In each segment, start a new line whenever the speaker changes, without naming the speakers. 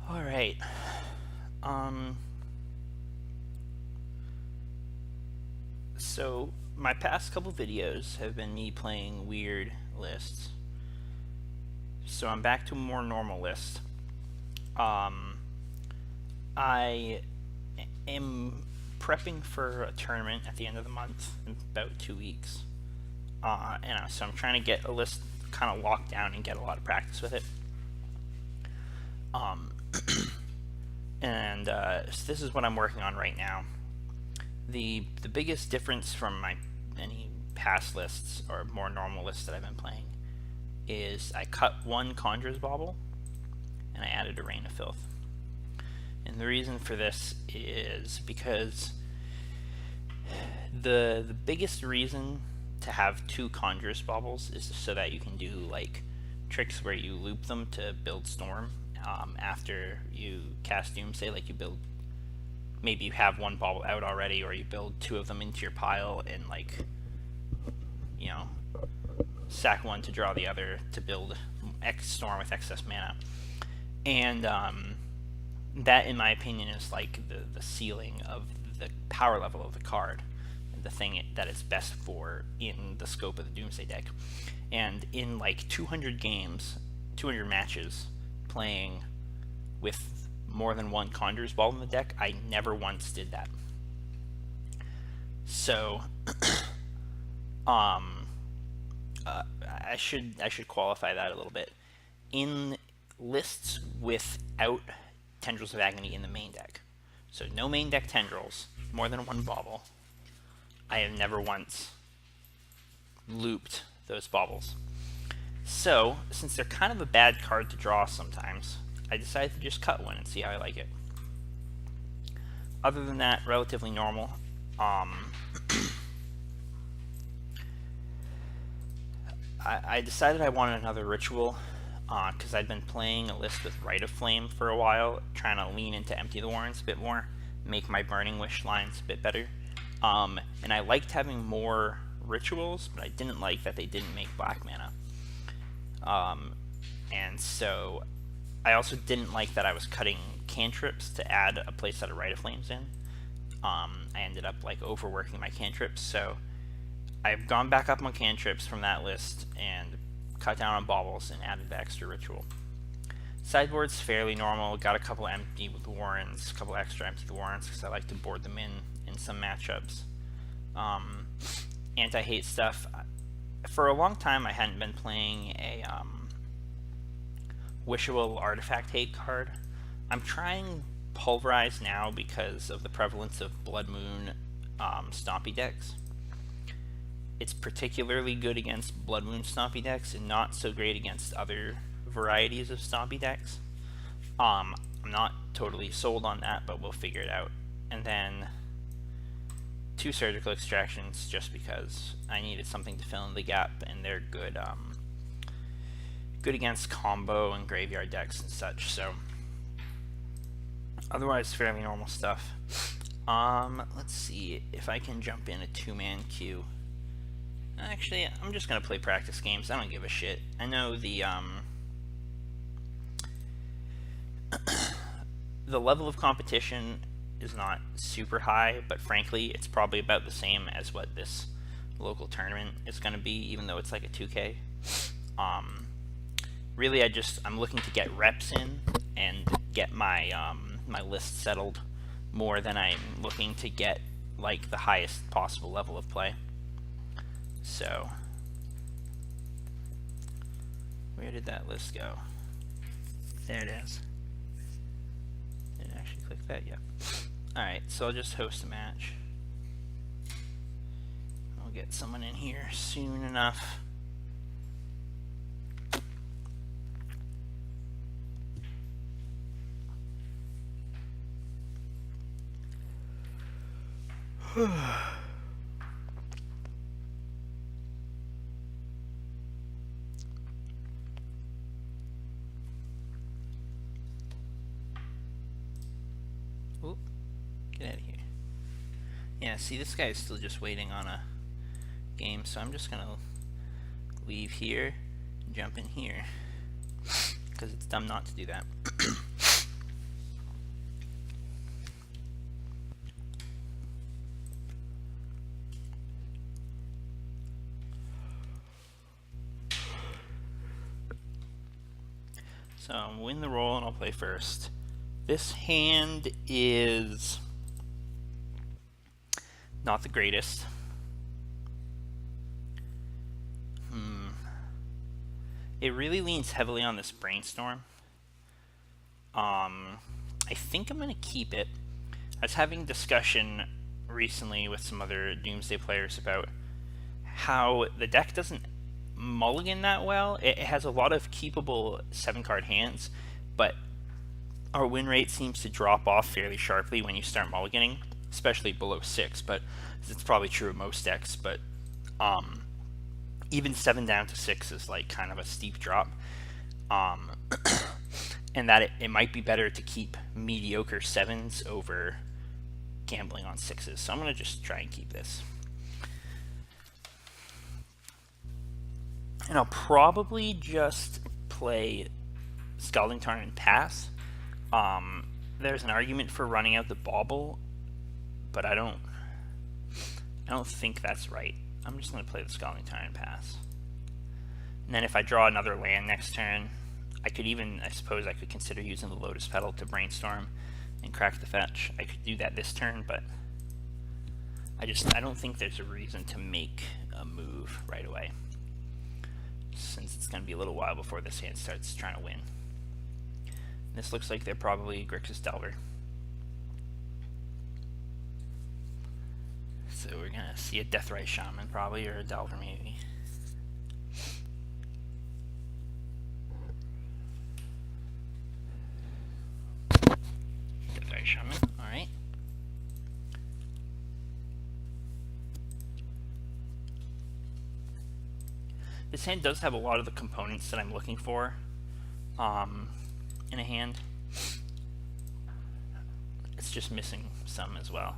All right. Um, so my past couple videos have been me playing weird lists. So I'm back to a more normal list. Um, I am prepping for a tournament at the end of the month in about 2 weeks. So I'm trying to get a list kind of locked down and get a lot of practice with it. Um, so this is what I'm working on right now. The biggest difference from my any past lists or more normal lists that I've been playing is I cut one Conjurer's Bauble and I added a Rain of Filth. And the reason for this is because the biggest reason to have two Conjurer's Baubles is so that you can do like tricks where you loop them to build Storm after you cast Doomsday. Like you build, maybe you have one bauble out already, or you build two of them into your pile and like, you know, sack one to draw the other to build X Storm with excess mana. And that, in my opinion, is like the ceiling of the power level of the card, the thing that it's best for in the scope of the Doomsday deck. And in like 200 games, 200 matches, playing with more than one Conjurer's Ball in the deck, I never once did that. So, I should qualify that a little bit. In lists without Tendrils of Agony in the main deck, so no main deck Tendrils, more than one bauble, I have never once looped those baubles. So, since they're kind of a bad card to draw sometimes, I decided to just cut one and see how I like it. Other than that, relatively normal. I decided I wanted another ritual because I'd been playing a list with Rite of Flame for a while, trying to lean into Empty the Warrens a bit more, make my Burning Wish lines a bit better. And I liked having more rituals, but I didn't like that they didn't make black mana. And so I also didn't like that I was cutting cantrips to add a playset of Rite of Flames in. I ended up like overworking my cantrips, so I've gone back up on cantrips from that list and cut down on baubles and added the extra ritual. Sideboard's fairly normal. Got a couple empty with Warrens, a couple extra empty Warrens because I like to board them in some matchups. Anti-hate stuff. For a long time, I hadn't been playing a Wishable Artifact Hate card. I'm trying Pulverize now because of the prevalence of Blood Moon Stompy decks. It's particularly good against Blood Moon Stompy decks and not so great against other varieties of Stompy decks. I'm not totally sold on that, but we'll figure it out. And then 2 Surgical Extractions just because I needed something to fill in the gap, and they're good good against combo and graveyard decks and such. So otherwise fairly normal stuff. Let's see if I can jump in a 2-man queue. Actually, I'm just gonna play practice games. I don't give a shit. I know the the level of competition is not super high, but frankly, it's probably about the same as what this local tournament is gonna be, even though it's like a 2K. Really, I'm looking to get reps in and get my my list settled more than I'm looking to get like the highest possible level of play. So, where did that list go? There it is. Didn't actually click that yet. Alright, so I'll just host a match. I'll get someone in here soon enough. Oop, get out of here. Yeah, see, this guy is still just waiting on a game, so I'm just gonna leave here and jump in here because it's dumb not to do that. So I'm win the roll and I'll play first. This hand is not the greatest. It really leans heavily on this Brainstorm. I think I'm going to keep it. I was having a discussion recently with some other Doomsday players about how the deck doesn't mulligan that well. It has a lot of keepable 7-card hands, but our win rate seems to drop off fairly sharply when you start mulliganing, especially below 6, but it's probably true of most decks, but even 7 down to 6 is like kind of a steep drop. And that it might be better to keep mediocre 7s over gambling on 6s. So I'm going to just try and keep this. And I'll probably just play Scalding Tarn and pass. There's an argument for running out the bauble, but I don't think that's right. I'm just going to play the Scalding Tarn and pass. And then if I draw another land next turn, I suppose I could consider using the Lotus Petal to Brainstorm and crack the fetch. I could do that this turn, but I don't think there's a reason to make a move right away, since it's going to be a little while before this hand starts trying to win. This looks like they're probably Grixis Delver. So we're going to see a Deathrite Shaman probably, or a Delver maybe. Deathrite Shaman, alright. This hand does have a lot of the components that I'm looking for in a hand. It's just missing some as well.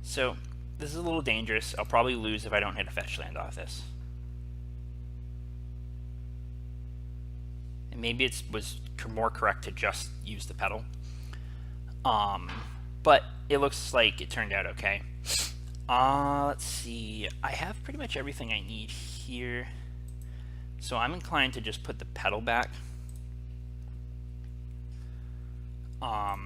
So this is a little dangerous. I'll probably lose if I don't hit a fetch land off this. And maybe it was more correct to just use the pedal. But it looks like it turned out okay. Let's see. I have pretty much everything I need here. So I'm inclined to just put the pedal back. I'll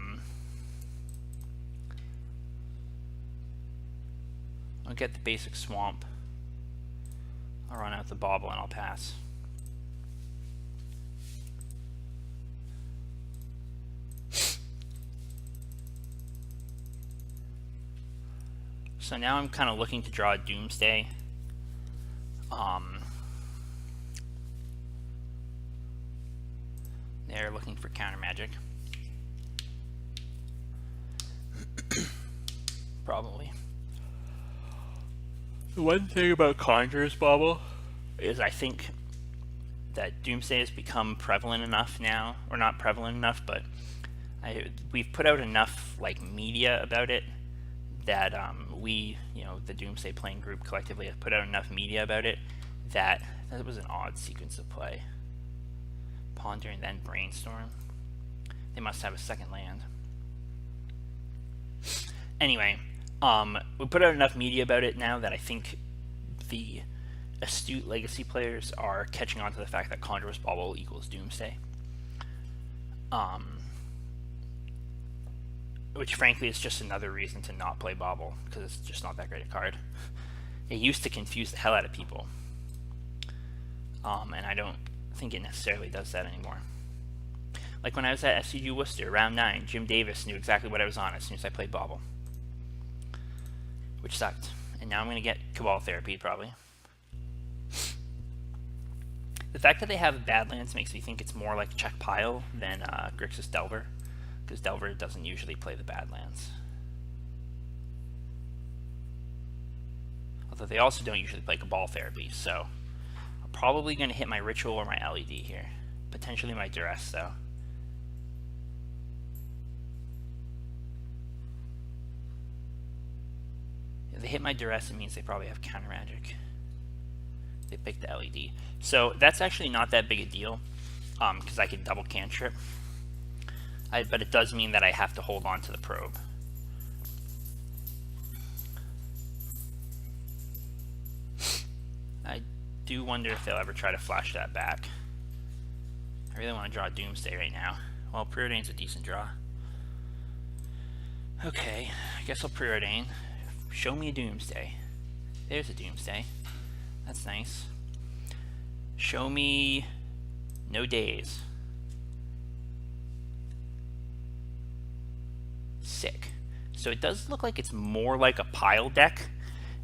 get the basic swamp. I'll run out the bauble and I'll pass. So now I'm kind of looking to draw a Doomsday. They're looking for counter magic. Probably. The one thing about Conjurer's Bauble is I think that Doomsday has become prevalent enough now, or not prevalent enough, but we've put out enough like media about it that we, the Doomsday playing group collectively have put out enough media about it that was an odd sequence of play. Ponder and then Brainstorm. They must have a second land. Anyway, we put out enough media about it now that I think the astute Legacy players are catching on to the fact that Conjurer's Bauble equals Doomsday. Which frankly is just another reason to not play Bauble, because it's just not that great a card. It used to confuse the hell out of people. And I don't think it necessarily does that anymore. Like when I was at SCG Worcester, round 9, Jim Davis knew exactly what I was on as soon as I played Bauble. Which sucked. And now I'm going to get Cabal Therapy, probably. The fact that they have Badlands makes me think it's more like Check Pile than Grixis Delver, because Delver doesn't usually play the Badlands. Although they also don't usually play Cabal Therapy, so I'm probably going to hit my Ritual or my LED here. Potentially my Duress, though. If they hit my Duress, it means they probably have Counter Magic. They picked the LED. So that's actually not that big a deal, because I can double cantrip. But it does mean that I have to hold on to the probe. I do wonder if they'll ever try to flash that back. I really want to draw Doomsday right now. Well, Preordain's a decent draw. Okay, I guess I'll Preordain. Show me a Doomsday. There's a Doomsday. That's nice. Show me no days. Sick. So it does look like it's more like a pile deck,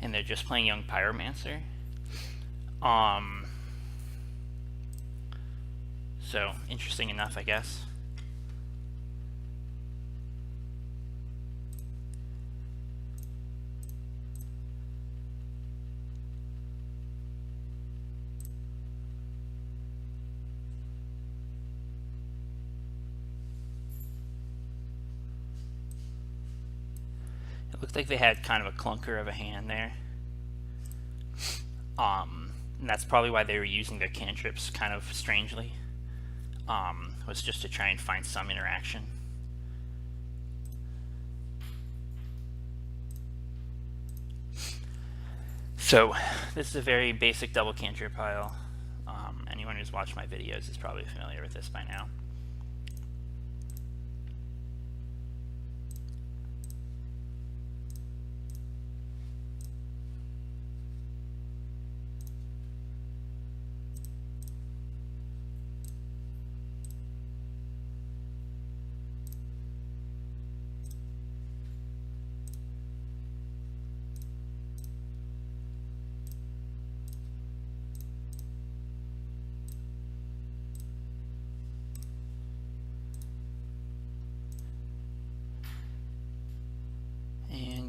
and they're just playing Young Pyromancer. So interesting enough, I guess. It looked like they had kind of a clunker of a hand there. And that's probably why they were using their cantrips kind of strangely. Was just to try and find some interaction. So this is a very basic double cantrip pile. Anyone who's watched my videos is probably familiar with this by now.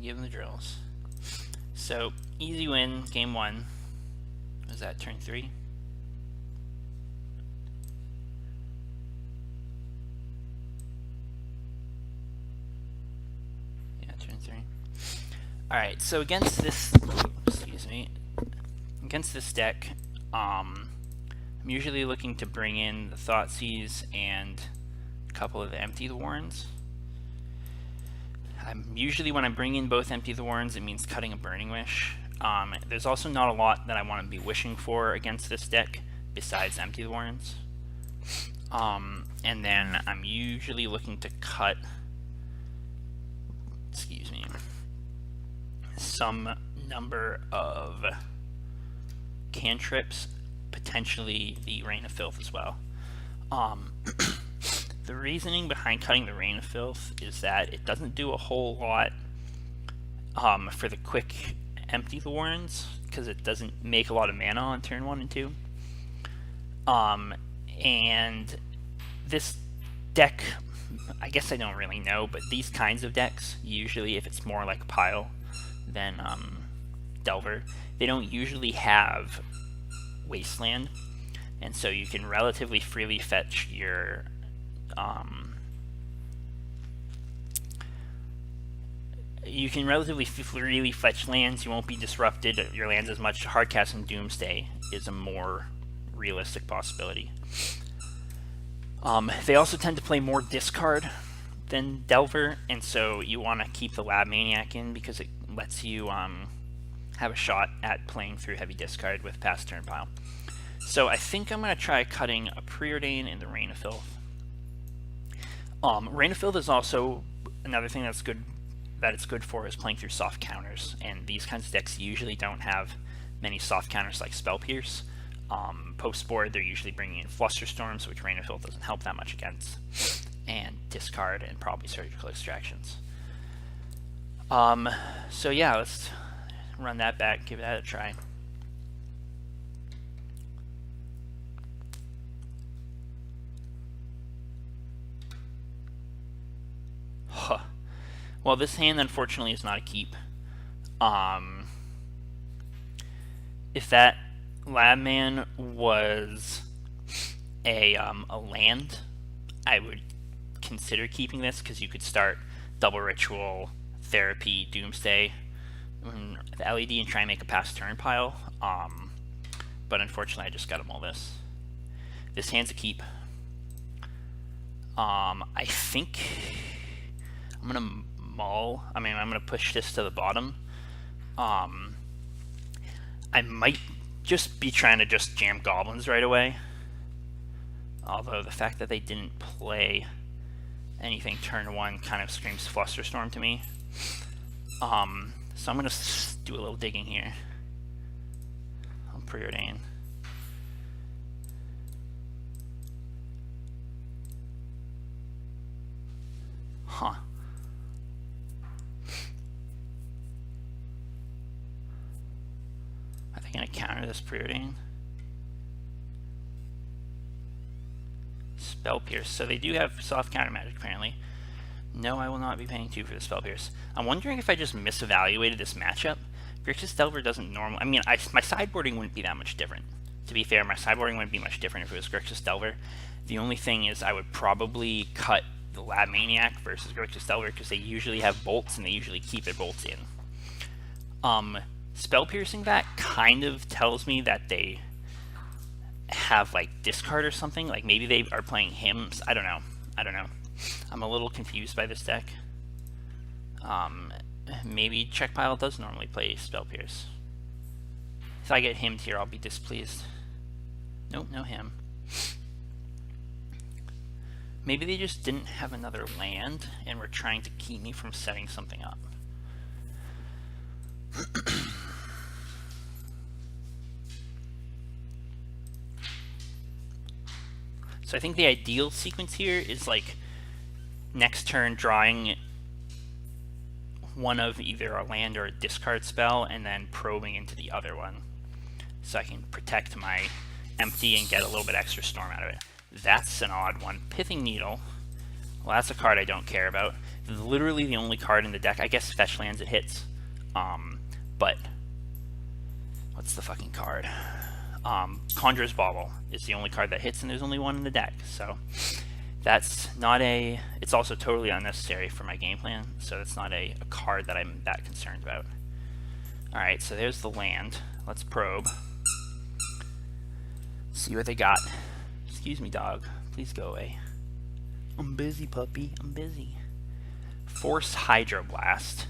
Give them the drills. So easy win, game 1. Was that turn 3? Yeah, turn 3. Alright, so against this, excuse me, against this deck, I'm usually looking to bring in the Thoughtseize and a couple of the Empty the Warrens. Usually when I bring in both Empty the Warrens, it means cutting a Burning Wish. There's also not a lot that I want to be wishing for against this deck besides Empty the Warrens. And then I'm usually looking to cut, excuse me, some number of cantrips, potentially the Rain of Filth as well. The reasoning behind cutting the Rain of Filth is that it doesn't do a whole lot for the quick Empty the Warrens, because it doesn't make a lot of mana on turn 1 and 2. And this deck, I guess I don't really know, but these kinds of decks, usually if it's more like Pile than Delver, they don't usually have Wasteland, and so you can relatively freely fetch your freely fetch lands. You won't be disrupted your lands as much. Hardcast and Doomsday is a more realistic possibility. They also tend to play more discard than Delver, and so you want to keep the Lab Maniac in because it lets you have a shot at playing through heavy discard with past turn pile. So I think I'm going to try cutting a Preordain and the Rain of Filth. Rain of Filth is also another thing that's good, that it's good for, is playing through soft counters, and these kinds of decks usually don't have many soft counters like Spell Pierce. Post-board, they're usually bringing in Flusterstorms, which Rain of Filth doesn't help that much against, and discard and probably Surgical Extractions. So yeah, let's run that back, give that a try. Well, this hand unfortunately is not a keep. If that Labman was a land, I would consider keeping this, because you could start Double Ritual, Therapy, Doomsday, the LED, and try and make a past turn pile. But unfortunately, I just got to mull this. This hand's a keep. I think I'm gonna mull. I'm gonna push this to the bottom. I might just be trying to just jam goblins right away. Although the fact that they didn't play anything turn 1 kind of screams Flusterstorm to me. So I'm going to do a little digging here. I'll preordain. Huh. Are they going to counter this preordain? Spell Pierce. So they do have soft counter magic apparently. No, I will not be paying 2 for the Spell Pierce. I'm wondering if I just misevaluated this matchup. Grixis Delver doesn't normally... I mean, my sideboarding wouldn't be that much different. To be fair, my sideboarding wouldn't be much different if it was Grixis Delver. The only thing is I would probably cut the Lab Maniac versus Grixis Delver because they usually have bolts and they usually keep their bolts in. Spell Piercing that kind of tells me that they have like discard or something. Like maybe they are playing Hymns. I don't know. I'm a little confused by this deck. Maybe Check Pile does normally play Spell Pierce. If I get Hymned here, I'll be displeased. Nope, no Hymn. Maybe they just didn't have another land and were trying to keep me from setting something up. So I think the ideal sequence here is like next turn drawing one of either a land or a discard spell and then probing into the other one so I can protect my empty and get a little bit extra storm out of it. That's an odd one. Pithing Needle. Well, that's a card I don't care about. Literally the only card in the deck. I guess fetch lands it hits. But what's the fucking card? Conjurer's Bauble is the only card that hits, and there's only one in the deck. So that's not a... It's also totally unnecessary for my game plan, so it's not a card that I'm that concerned about. Alright, so there's the land. Let's probe. See what they got. Excuse me, dog. Please go away. I'm busy, puppy. I'm busy. Force Hydroblast.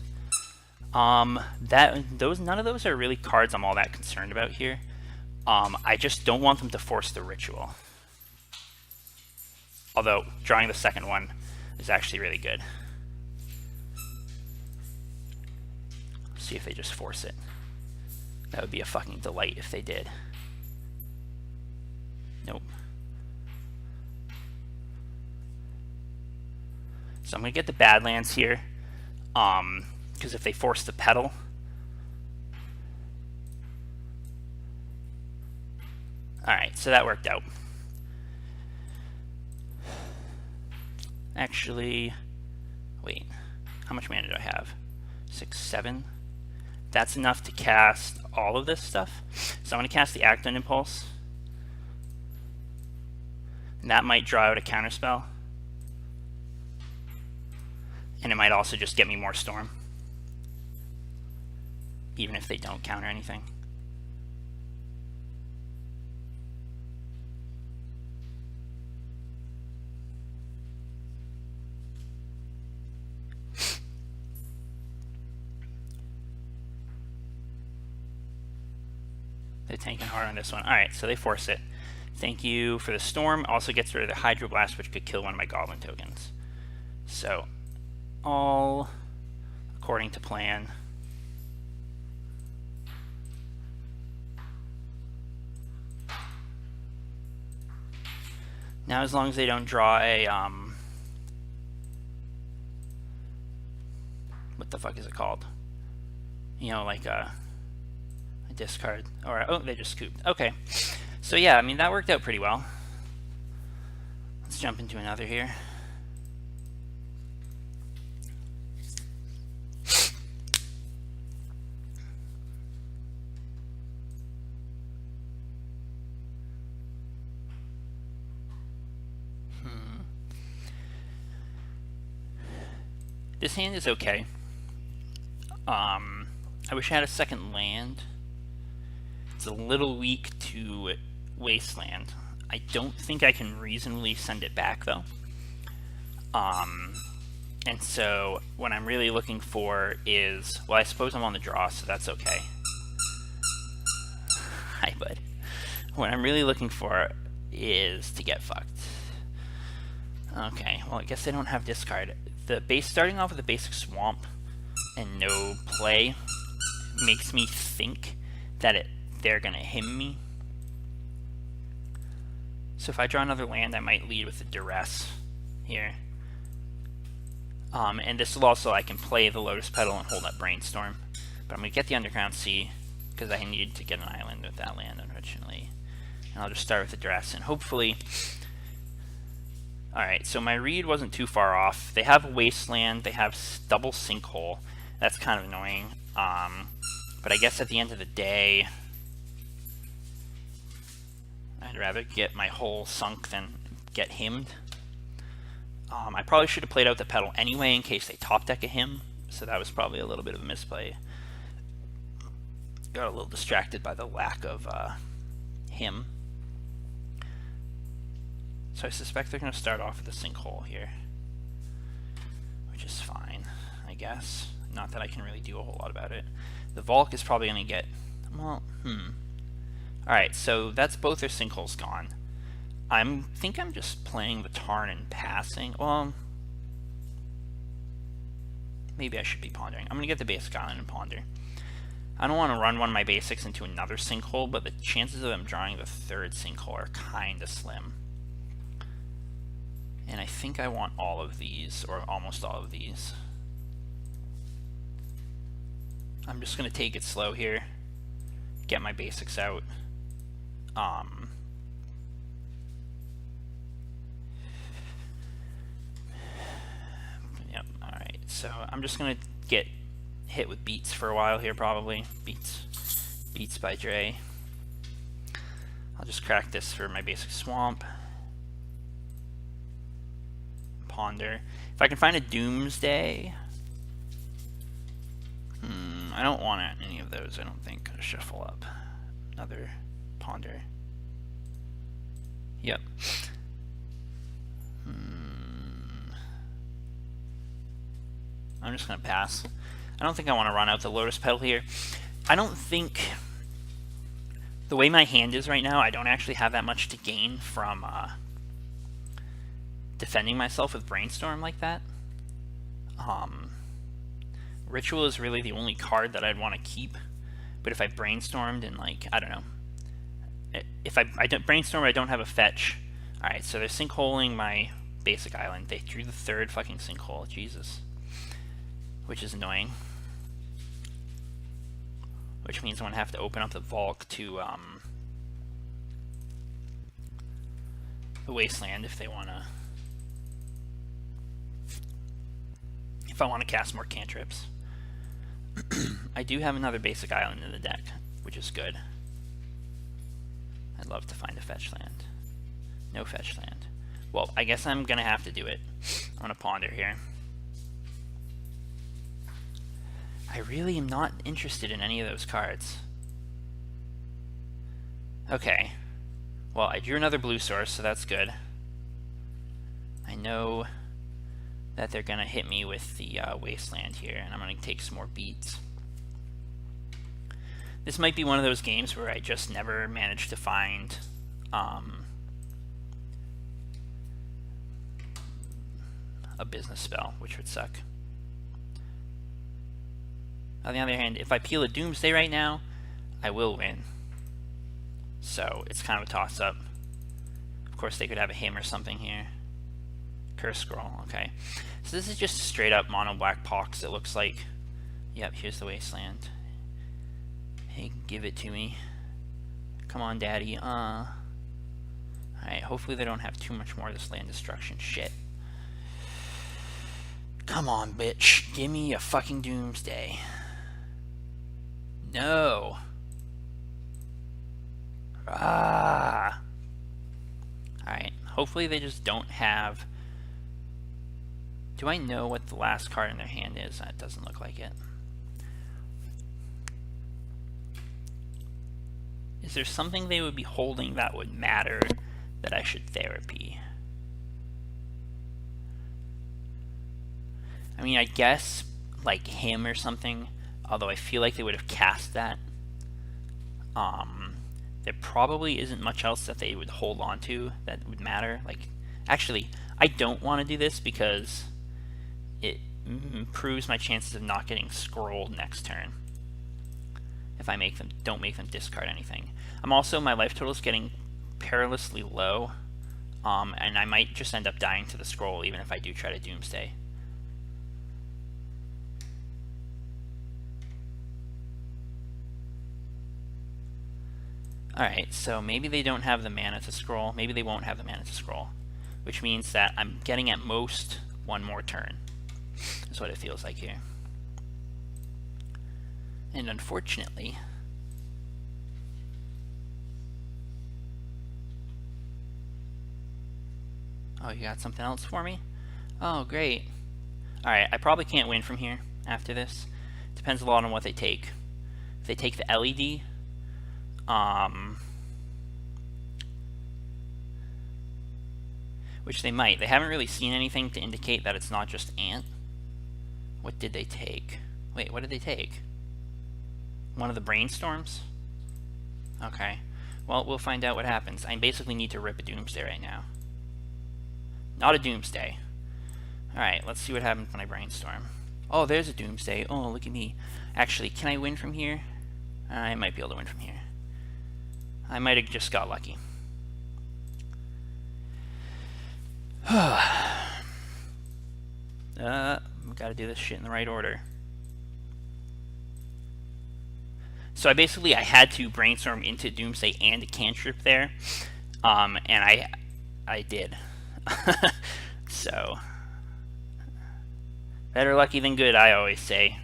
None of those are really cards I'm all that concerned about here. I just don't want them to force the ritual. Although drawing the second one is actually really good. See if they just force it. That would be a fucking delight if they did. Nope. So I'm going to get the Badlands here, because if they force the Petal, alright, so that worked out. Actually, wait, how much mana do I have? 6, 7? That's enough to cast all of this stuff. So I'm going to cast the Acton Impulse. And that might draw out a counterspell. And it might also just get me more storm. Even if they don't counter anything. They're tanking hard on this one. Alright, so they force it. Thank you for the storm. Also gets rid of the Hydroblast, which could kill one of my Goblin tokens. So, all according to plan. Now, as long as they don't draw a, what the fuck is it called? You know, like a discard, or, oh, they just scooped. Okay, so yeah, I mean, that worked out pretty well. Let's jump into another here. This hand is okay. I wish I had a second land. It's a little weak to Wasteland. I don't think I can reasonably send it back though. And so what I'm really looking for is, well, I suppose I'm on the draw, so that's okay. Hi, bud. What I'm really looking for is to get fucked. Okay, well, I guess they don't have discard. The base starting off with a basic swamp and no play makes me think that they're gonna him me. So if I draw another land, I might lead with a duress here. And this will also, I can play the Lotus Petal and hold up Brainstorm. But I'm going to get the Underground Sea, because I need to get an island with that land, unfortunately. And I'll just start with the duress, and hopefully... Alright, so my read wasn't too far off. They have Wasteland, they have double Sinkhole. That's kind of annoying. But I guess at the end of the day, I'd rather get my hole sunk than get himmed. I probably should have played out the Petal anyway in case they top deck a him, so that was probably a little bit of a misplay. Got a little distracted by the lack of him. So I suspect they're going to start off with a Sinkhole here, which is fine, I guess. Not that I can really do a whole lot about it. The Volk is probably going to get... well, Alright, so that's both their Sinkholes gone. I think I'm just playing the Tarn and passing. Well, maybe I should be pondering. I'm going to get the basic island and ponder. I don't want to run one of my basics into another Sinkhole, but the chances of them drawing the third Sinkhole are kind of slim. And I think I want all of these, or almost all of these. I'm just going to take it slow here, get my basics out. Yep, alright, so I'm just going to get hit with Beats for a while here, probably. Beats by Dre. I'll just crack this for my basic swamp. Ponder. If I can find a Doomsday... I don't want any of those, I don't think. Shuffle up. Another ponder. Yep. I'm just going to pass. I don't think I want to run out the Lotus Petal here. I don't think... the way my hand is right now, I don't actually have that much to gain from defending myself with Brainstorm like that. Ritual is really the only card that I'd want to keep. But if I brainstormed and, like, I don't know. If I don't brainstorm, I don't have a fetch. Alright, so they're sinkholing my basic island. They drew the third fucking sinkhole. Jesus. Which is annoying. Which means I'm going to have to open up the Volk to the Wasteland if they want to... if I want to cast more cantrips. I do have another basic island in the deck, which is good. I'd love to find a fetch land. No fetch land. Well, I guess I'm going to have to do it. I'm going to ponder here. I really am not interested in any of those cards. Okay. Well, I drew another blue source, so that's good. I know that they're going to hit me with the Wasteland here, and I'm going to take some more beats. This might be one of those games where I just never managed to find a business spell, which would suck. On the other hand, if I peel a Doomsday right now, I will win. So it's kind of a toss-up. Of course, they could have a him or something here. Curse Scroll, okay. So this is just straight up mono black Pox, it looks like. Yep, here's the Wasteland. Hey, give it to me. Come on, daddy. Alright, hopefully they don't have too much more of this land destruction shit. Come on, bitch. Give me a fucking Doomsday. No. Alright, hopefully they just don't have... Do I know what the last card in their hand is? That doesn't look like it. Is there something they would be holding that would matter that I should therapy? I mean, I guess like him or something, although I feel like they would have cast that. there probably isn't much else that they would hold on to that would matter. Like, actually, I don't want to do this because it improves my chances of not getting scrolled next turn if I don't make them discard anything. I'm also, my life total is getting perilously low, and I might just end up dying to the scroll even if I do try to Doomsday. Alright, so maybe they don't have the mana to scroll. Maybe they won't have the mana to scroll, which means that I'm getting at most one more turn. That's what it feels like here. And unfortunately, oh, you got something else for me? Oh, great. Alright, I probably can't win from here after this. Depends a lot on what they take. If they take the LED, which they might. They haven't really seen anything to indicate that it's not just Ant. What did they take? Wait, what did they take? One of the brainstorms? Okay. Well, we'll find out what happens. I basically need to rip a Doomsday right now. Not a Doomsday. Alright, let's see what happens when I brainstorm. Oh, there's a Doomsday. Oh, look at me. Actually, can I win from here? I might be able to win from here. I might have just got lucky. Gotta do this shit in the right order. So I had to brainstorm into Doomsday and a cantrip there, and I did. So better lucky than good, I always say.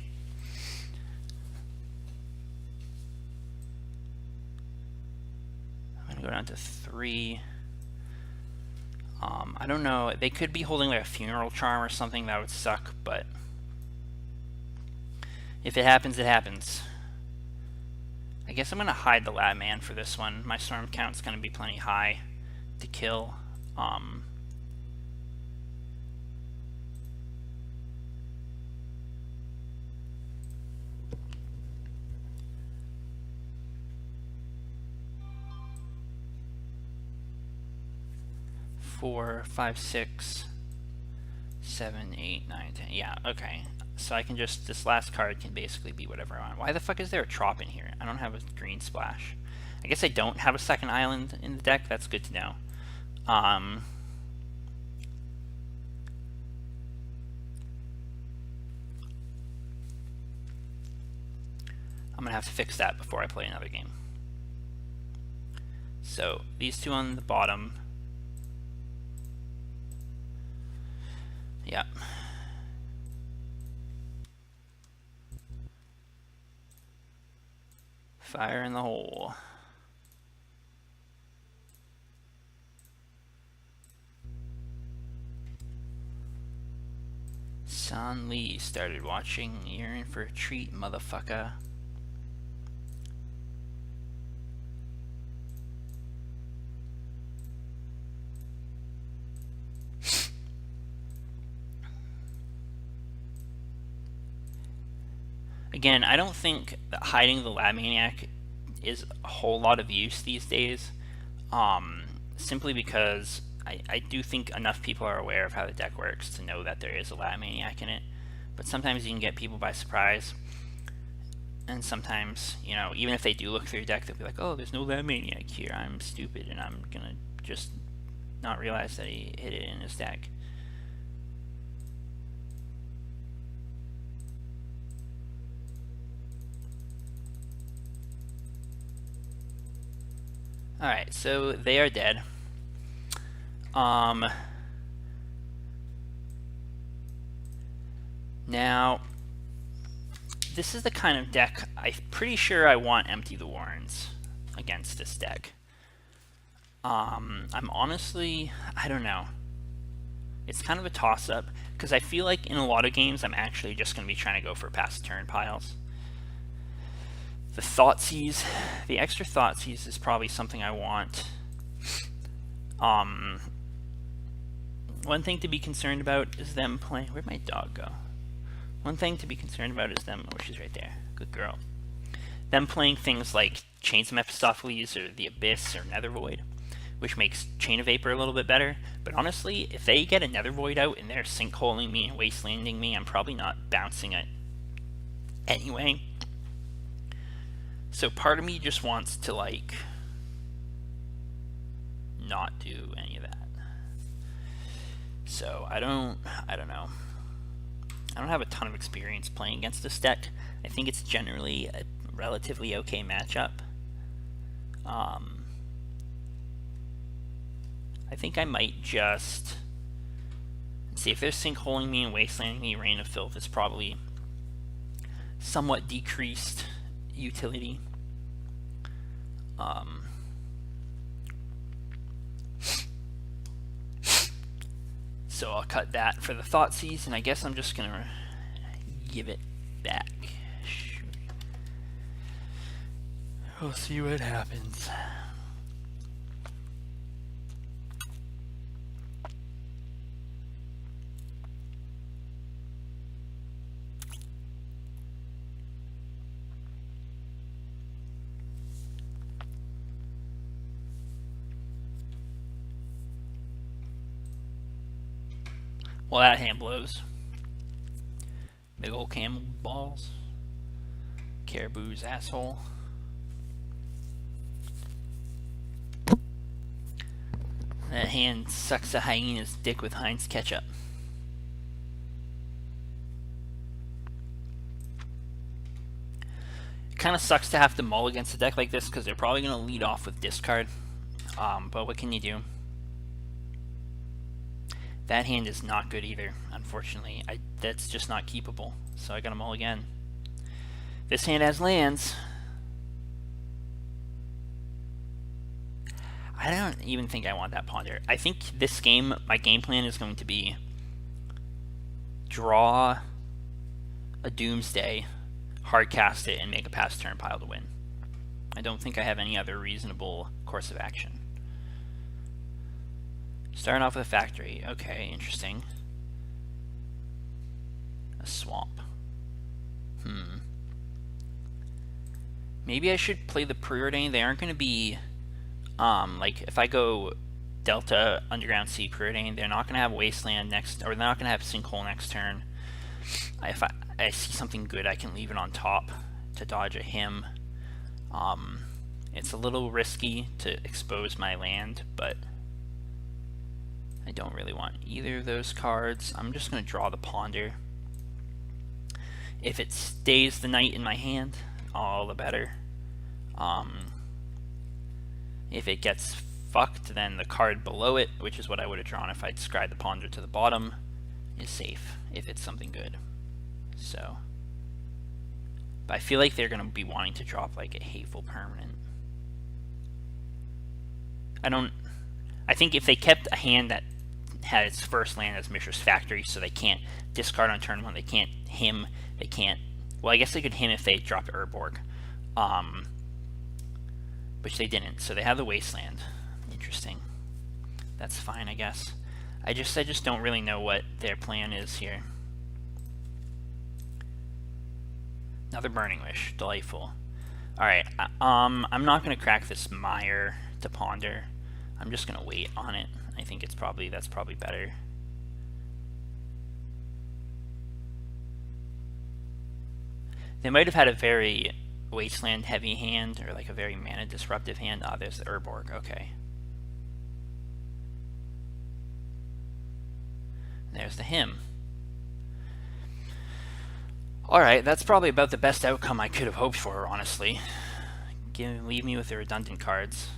I'm gonna go down to 3. I don't know. They could be holding like a funeral charm or something. That would suck, but if it happens, it happens. I guess I'm gonna hide the Lab Man for this one. My storm count's gonna be plenty high to kill. 4, 5, 6, 7, 8, 9, 10. Yeah, okay. So I can just, this last card can basically be whatever I want. Why the fuck is there a Trop in here? I don't have a green splash. I guess I don't have a second island in the deck. That's good to know. I'm gonna have to fix that before I play another game. So these two on the bottom. Yep. Fire in the hole. San Lee started watching. You're in for a treat, motherfucker. Again, I don't think that hiding the Lab Maniac is a whole lot of use these days, simply because I do think enough people are aware of how the deck works to know that there is a Lab Maniac in it, but sometimes you can get people by surprise, and sometimes, you know, even if they do look through your deck, they'll be like, oh, there's no Lab Maniac here, I'm stupid, and I'm gonna just not realize that he hid it in his deck. Alright, so they are dead. Now, this is the kind of deck I'm pretty sure I want Empty the Warrens against this deck. I'm honestly, I don't know. It's kind of a toss-up, because I feel like in a lot of games I'm actually just going to be trying to go for past turn piles. The Thoughtseize, the extra Thoughtseize is probably something I want. One thing to be concerned about is them playing. Where'd my dog go? One thing to be concerned about is them. Oh, she's right there. Good girl. them playing things like Chains of Mephistopheles or the Abyss or Nether Void, which makes Chain of Vapor a little bit better. But honestly, if they get a Nether Void out and they're sinkholing me and wastelanding me, I'm probably not bouncing it anyway. So part of me just wants to like not do any of that. So I don't know. I don't have a ton of experience playing against this deck. I think it's generally a relatively okay matchup. I think I might just see if they're sinkholing me and wastelanding me. Rain of Filth is probably somewhat decreased utility. So I'll cut that for the Thoughtseize, and I guess I'm just gonna give it back. We'll see what happens. Well, that hand blows. Big old camel balls. Caribou's asshole. That hand sucks a hyena's dick with Heinz ketchup. It kind of sucks to have to mull against a deck like this because they're probably going to lead off with discard. But what can you do? That hand is not good either, unfortunately. That's just not keepable, so I gotta mull again. This hand has lands. I don't even think I want that Ponder. I think this game, my game plan is going to be draw a Doomsday, hardcast it, and make a pass turn pile to win. I don't think I have any other reasonable course of action. Starting off with a factory. Okay, interesting. A swamp. Maybe I should play the Preordain. They aren't going to be, like, if I go Delta, Underground Sea, Preordain, they're not going to have Wasteland next, or they're not going to have Sinkhole next turn. If I see something good, I can leave it on top to dodge a him. It's a little risky to expose my land, but I don't really want either of those cards. I'm just going to draw the Ponder. If it stays the Knight in my hand, all the better. If it gets fucked, then the card below it, which is what I would have drawn if I'd scryed the Ponder to the bottom, is safe if it's something good. So, but I feel like they're going to be wanting to drop like a Hateful Permanent. I think if they kept a hand that had its first land as Mishra's Factory, so they can't discard on turn one, they can't him, they can't, well, I guess they could him if they dropped Urborg, which they didn't, so they have the Wasteland. Interesting. That's fine, I guess. I just don't really know what their plan is here. Another Burning Wish, delightful. Alright, I'm not going to crack this Mire to Ponder. I'm just going to wait on it. I think that's probably better. They might have had a very Wasteland heavy hand, or like a very mana disruptive hand. Ah, there's the Urborg, okay. There's the him. Alright, that's probably about the best outcome I could have hoped for, honestly. Leave me with the redundant cards.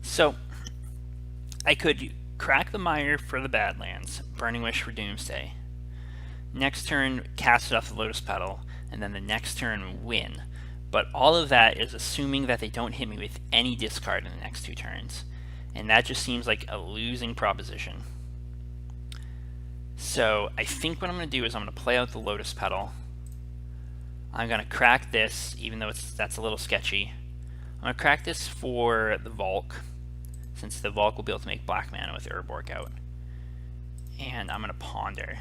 So, I could crack the Mire for the Badlands, Burning Wish for Doomsday. Next turn, cast it off the Lotus Petal, and then the next turn win. But all of that is assuming that they don't hit me with any discard in the next 2 turns. And that just seems like a losing proposition. So I think what I'm going to do is I'm going to play out the Lotus Petal. I'm going to crack this, even though that's a little sketchy. I'm going to crack this for the Volk, since the Volk will be able to make black mana with Urborg out. And I'm going to ponder,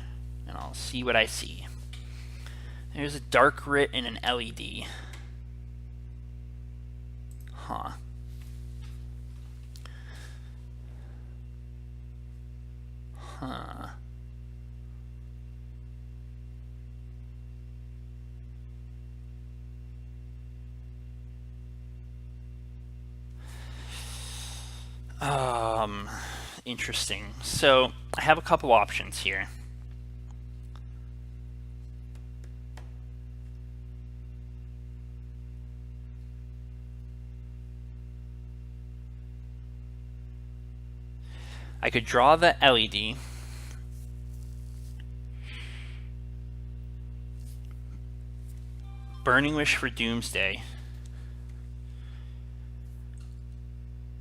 and I'll see what I see. There's a Dark Writ and an LED. Huh. Huh. Interesting. So I have a couple options here. I could draw the LED. Burning Wish for Doomsday.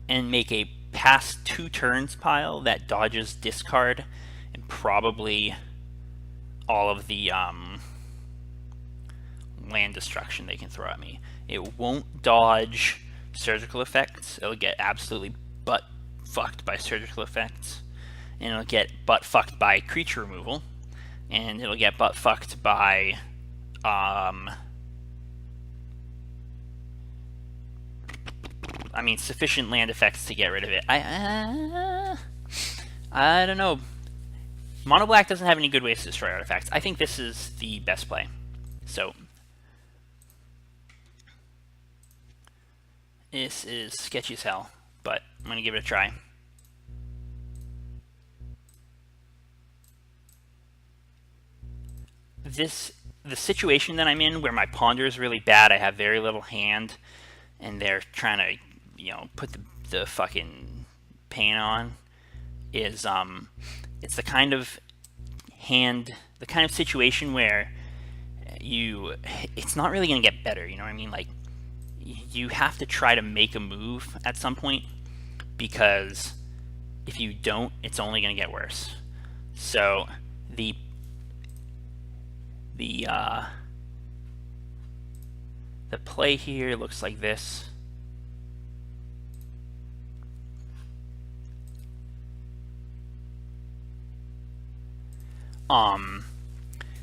And make a past 2 turns pile that dodges discard and probably all of the land destruction they can throw at me. It won't dodge surgical effects. It'll get absolutely butt fucked by surgical effects, and it'll get butt fucked by creature removal, and it'll get butt fucked by I mean, sufficient land effects to get rid of it. I don't know. Mono black doesn't have any good ways to destroy artifacts. I think this is the best play. So this is sketchy as hell, but I'm going to give it a try. The situation that I'm in, where my ponder is really bad, I have very little hand, and they're trying to, you know, put the fucking pain on, is it's the kind of situation where it's not really going to get better, you know what I mean? Like, you have to try to make a move at some point, because if you don't, it's only going to get worse. So the play here looks like this.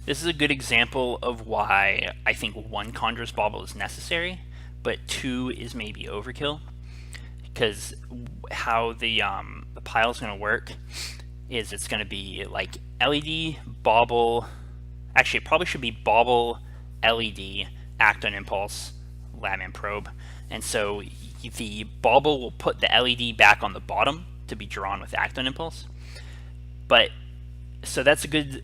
This is a good example of why I think 1 Conjurer's Bauble is necessary, but 2 is maybe overkill. Because how the pile is going to work is it's going to be like LED, Bauble. Actually, it probably should be Bauble, LED, Act on Impulse, Ladman Probe. And so the Bauble will put the LED back on the bottom to be drawn with Act on Impulse. But so that's a good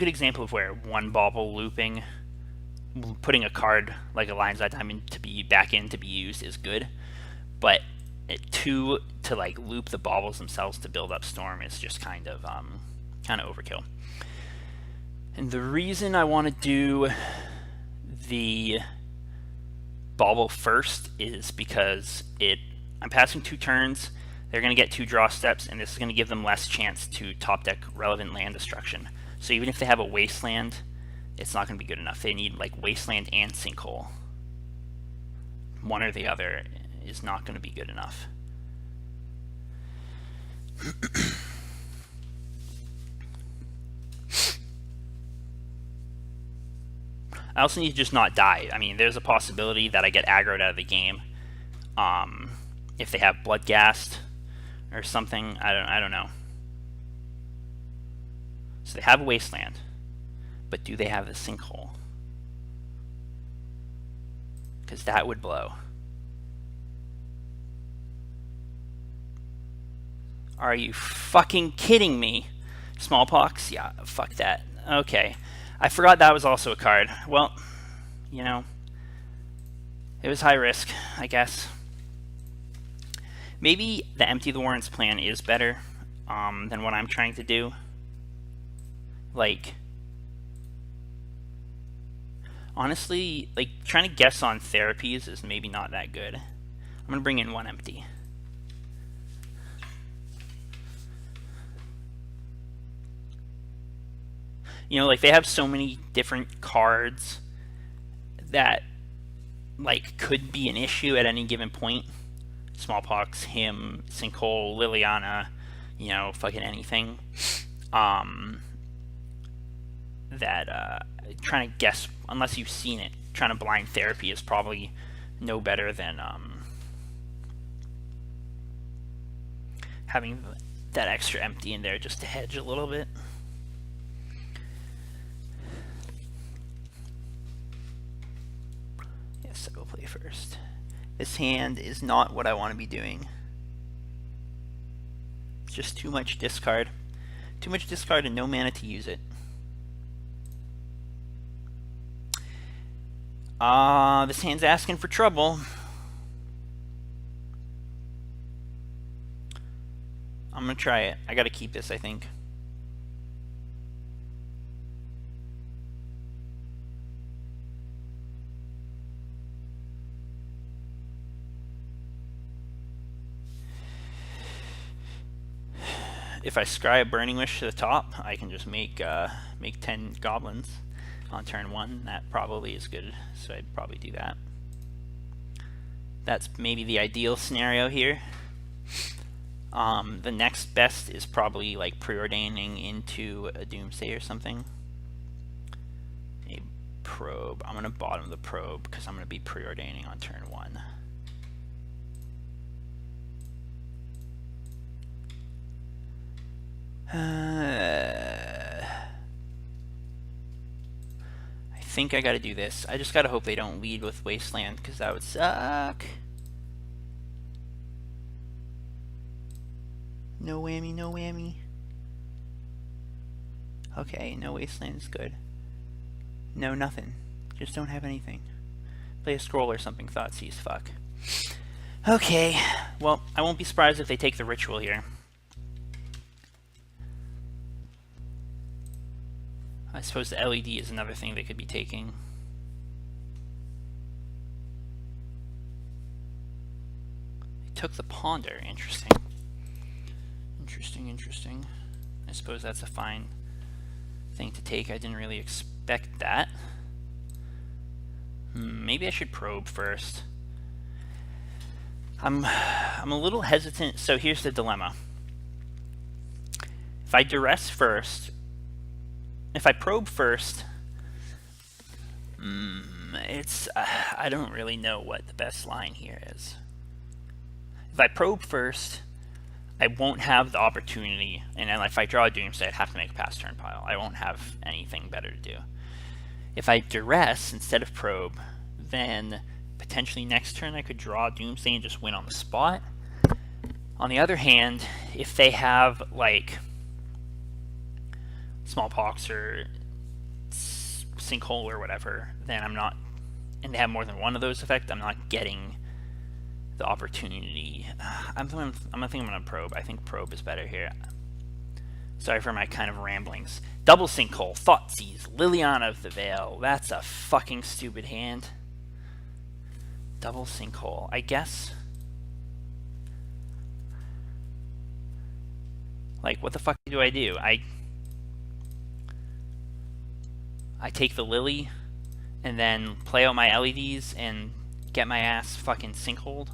example of where 1 Bauble looping, putting a card like a Lion's Eye Diamond to be back in to be used is good. But 2 to like loop the baubles themselves to build up Storm is just kind of overkill. And the reason I want to do the Bauble first is because I'm passing 2 turns, they're going to get 2 draw steps, and this is going to give them less chance to top deck relevant land destruction. So even if they have a Wasteland, it's not going to be good enough. They need like Wasteland and Sinkhole. One or the other is not going to be good enough. I also need to just not die. I mean, there's a possibility that I get aggroed out of the game if they have Bloodghast or something. I don't know. So they have a Wasteland, but do they have the Sinkhole? Because that would blow. Are you fucking kidding me? Smallpox? Yeah, fuck that. Okay. I forgot that was also a card. Well, you know, it was high risk, I guess. Maybe the Empty the Warrens plan is better than what I'm trying to do. Like, honestly, like, trying to guess on therapies is maybe not that good. I'm going to bring in 1 Empty. You know, like, they have so many different cards that like could be an issue at any given point. Smallpox, him, Sinkhole, Liliana, you know, fucking anything. That trying to guess, unless you've seen it, trying to blind therapy is probably no better than having that extra empty in there just to hedge a little bit. Yes, I will play first. This hand is not what I want to be doing. It's just too much discard. Too much discard and no mana to use it. This hand's asking for trouble. I'm gonna try it. I gotta keep this, I think. If I scry Burning Wish to the top, I can just make 10 goblins on turn 1. That probably is good, so I'd probably do that. That's maybe the ideal scenario here. The next best is probably like preordaining into a Doomsday or something. A probe. I'm gonna bottom the probe because I'm gonna be preordaining on turn 1. I think I gotta do this. I just gotta hope they don't lead with Wasteland, because that would suck. No whammy, no whammy. Okay, no Wasteland is good. No, nothing. Just don't have anything. Play a scroll or something, Thoughtseize, fuck. Okay, well, I won't be surprised if they take the ritual here. I suppose the LED is another thing they could be taking. They took the Ponder. Interesting. Interesting. I suppose that's a fine thing to take. I didn't really expect that. Maybe I should probe first. I'm a little hesitant. So here's the dilemma. If I duress first, if I probe first, it's I don't really know what the best line here is. If I probe first, I won't have the opportunity, and then if I draw a Doomsday, I'd have to make a pass turn pile. I won't have anything better to do. If I duress instead of probe, then potentially next turn I could draw a Doomsday and just win on the spot. On the other hand, if they have like Smallpox or Sinkhole or whatever, then I'm not, and they have more than one of those effects, I'm not getting the opportunity. I'm thinking I'm gonna probe. I think probe is better here. Sorry for my kind of ramblings. Double Sinkhole, Thoughtseize, Liliana of the Veil. That's a fucking stupid hand. Double Sinkhole, I guess. Like, what the fuck do? I take the Lily and then play out my LEDs and get my ass fucking sinkholed.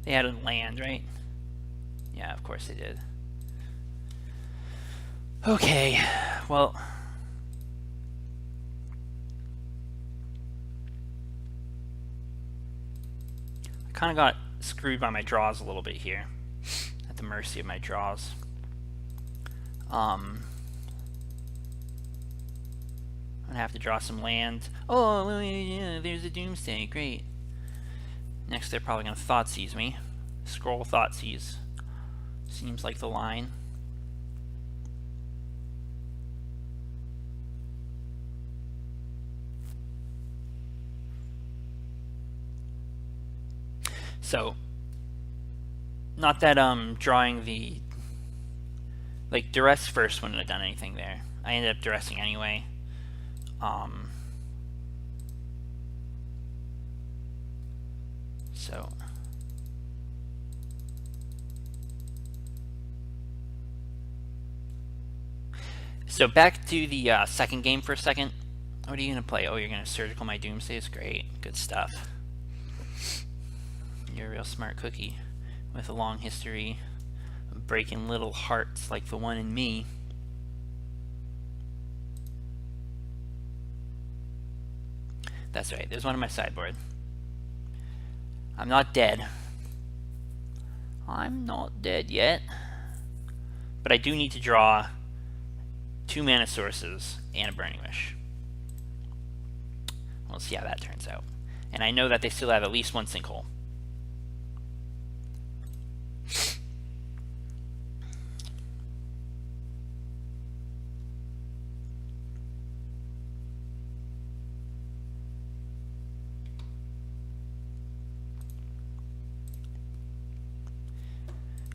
They had a land, right? Yeah, of course they did. Okay, well, I kind of got screwed by my draws a little bit here. At the mercy of my draws. I'm gonna have to draw some land. Oh, yeah, there's a Doomsday. Great. Next, they're probably gonna Thoughtseize me. Scroll Thoughtseize. Seems like the line. So, not that drawing the like duress first wouldn't have done anything there. I ended up duressing anyway. So back to the second game for a second. What are you gonna play? Oh, you're gonna surgical my Doomsays? Great, good stuff. You're a real smart cookie with a long history of breaking little hearts like the one in me. That's right, there's one on my sideboard. I'm not dead. I'm not dead yet. But I do need to draw 2 mana sources and a Burning Wish. We'll see how that turns out. And I know that they still have at least one sinkhole.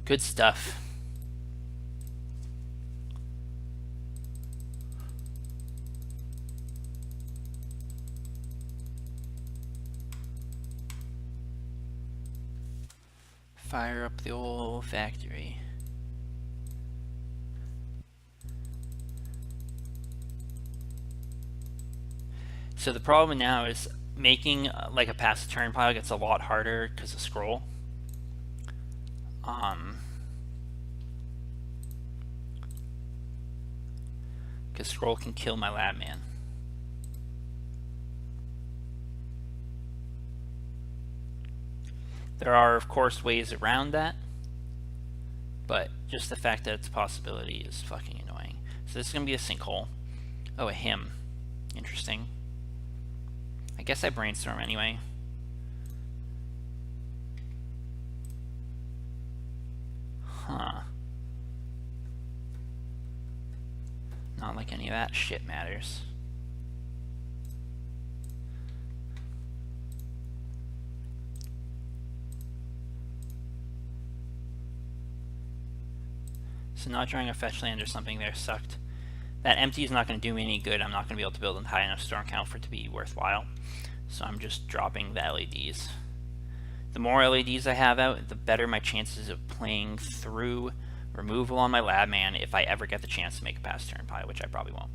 Good stuff. Fire up the old factory. So the problem now is making like a pass the turn pile gets a lot harder because of scroll. Because scroll can kill my lab man. There are, of course, ways around that, but just the fact that it's a possibility is fucking annoying. So this is going to be a sinkhole. Oh, a hymn. Interesting. I guess I brainstorm anyway. Huh. Not like any of that shit matters. So not drawing a fetch land or something there sucked. That empty is not going to do me any good. I'm not going to be able to build a high enough storm count for it to be worthwhile. So I'm just dropping the LEDs. The more LEDs I have out, the better my chances of playing through removal on my lab man if I ever get the chance to make a pass turn pile, which I probably won't.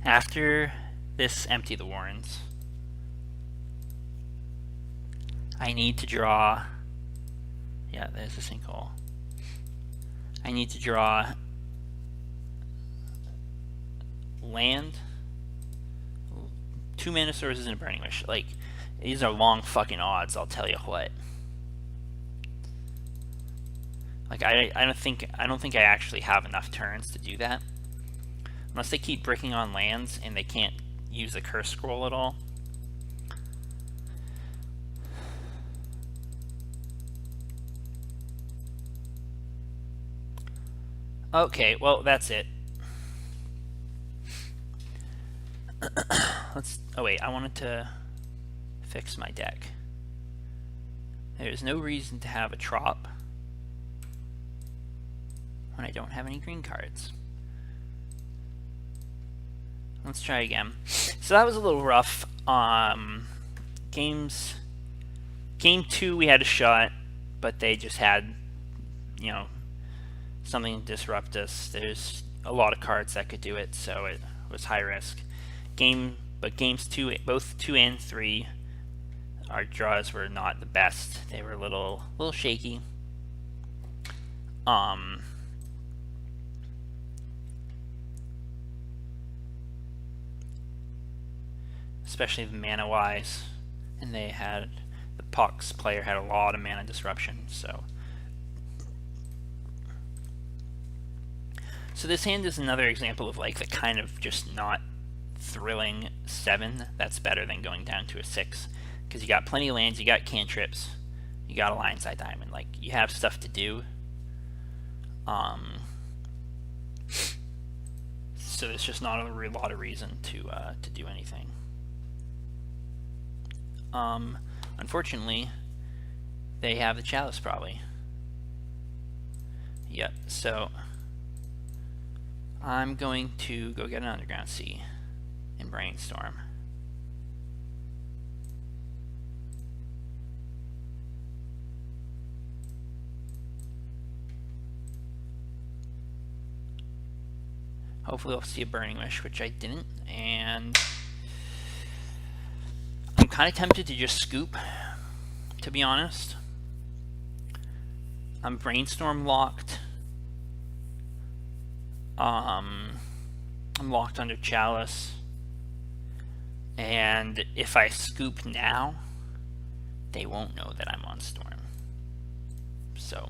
After this empty the Warrens, I need to draw, yeah, there's a sinkhole. I need to draw land, 2 mana sources and a Burning Wish. Like, these are long fucking odds, I'll tell you what. Like, I don't think I actually have enough turns to do that. Unless they keep bricking on lands and they can't use the curse scroll at all. Okay, well, that's it. Oh wait, I wanted to fix my deck. There's no reason to have a Trop when I don't have any green cards. Let's try again. So that was a little rough. Game 2 we had a shot, but they just had, you know, something to disrupt us. There's a lot of cards that could do it, so it was high risk. But games 2, both 2 and 3, our draws were not the best. They were a little shaky. Especially mana wise, and they had the Pox player had a lot of mana disruption. So this hand is another example of like the kind of just not thrilling 7 that's better than going down to a 6, because you got plenty of lands, you got cantrips, you got a Lionside Diamond, like you have stuff to do. So there's just not a lot of reason to do anything. Unfortunately, they have the Chalice probably. Yep, so I'm going to go get an Underground Sea and brainstorm. Hopefully I'll see a Burning Wish, which I didn't, and I'm kind of tempted to just scoop, to be honest. I'm Brainstorm locked. I'm locked under Chalice. And if I scoop now, they won't know that I'm on Storm. So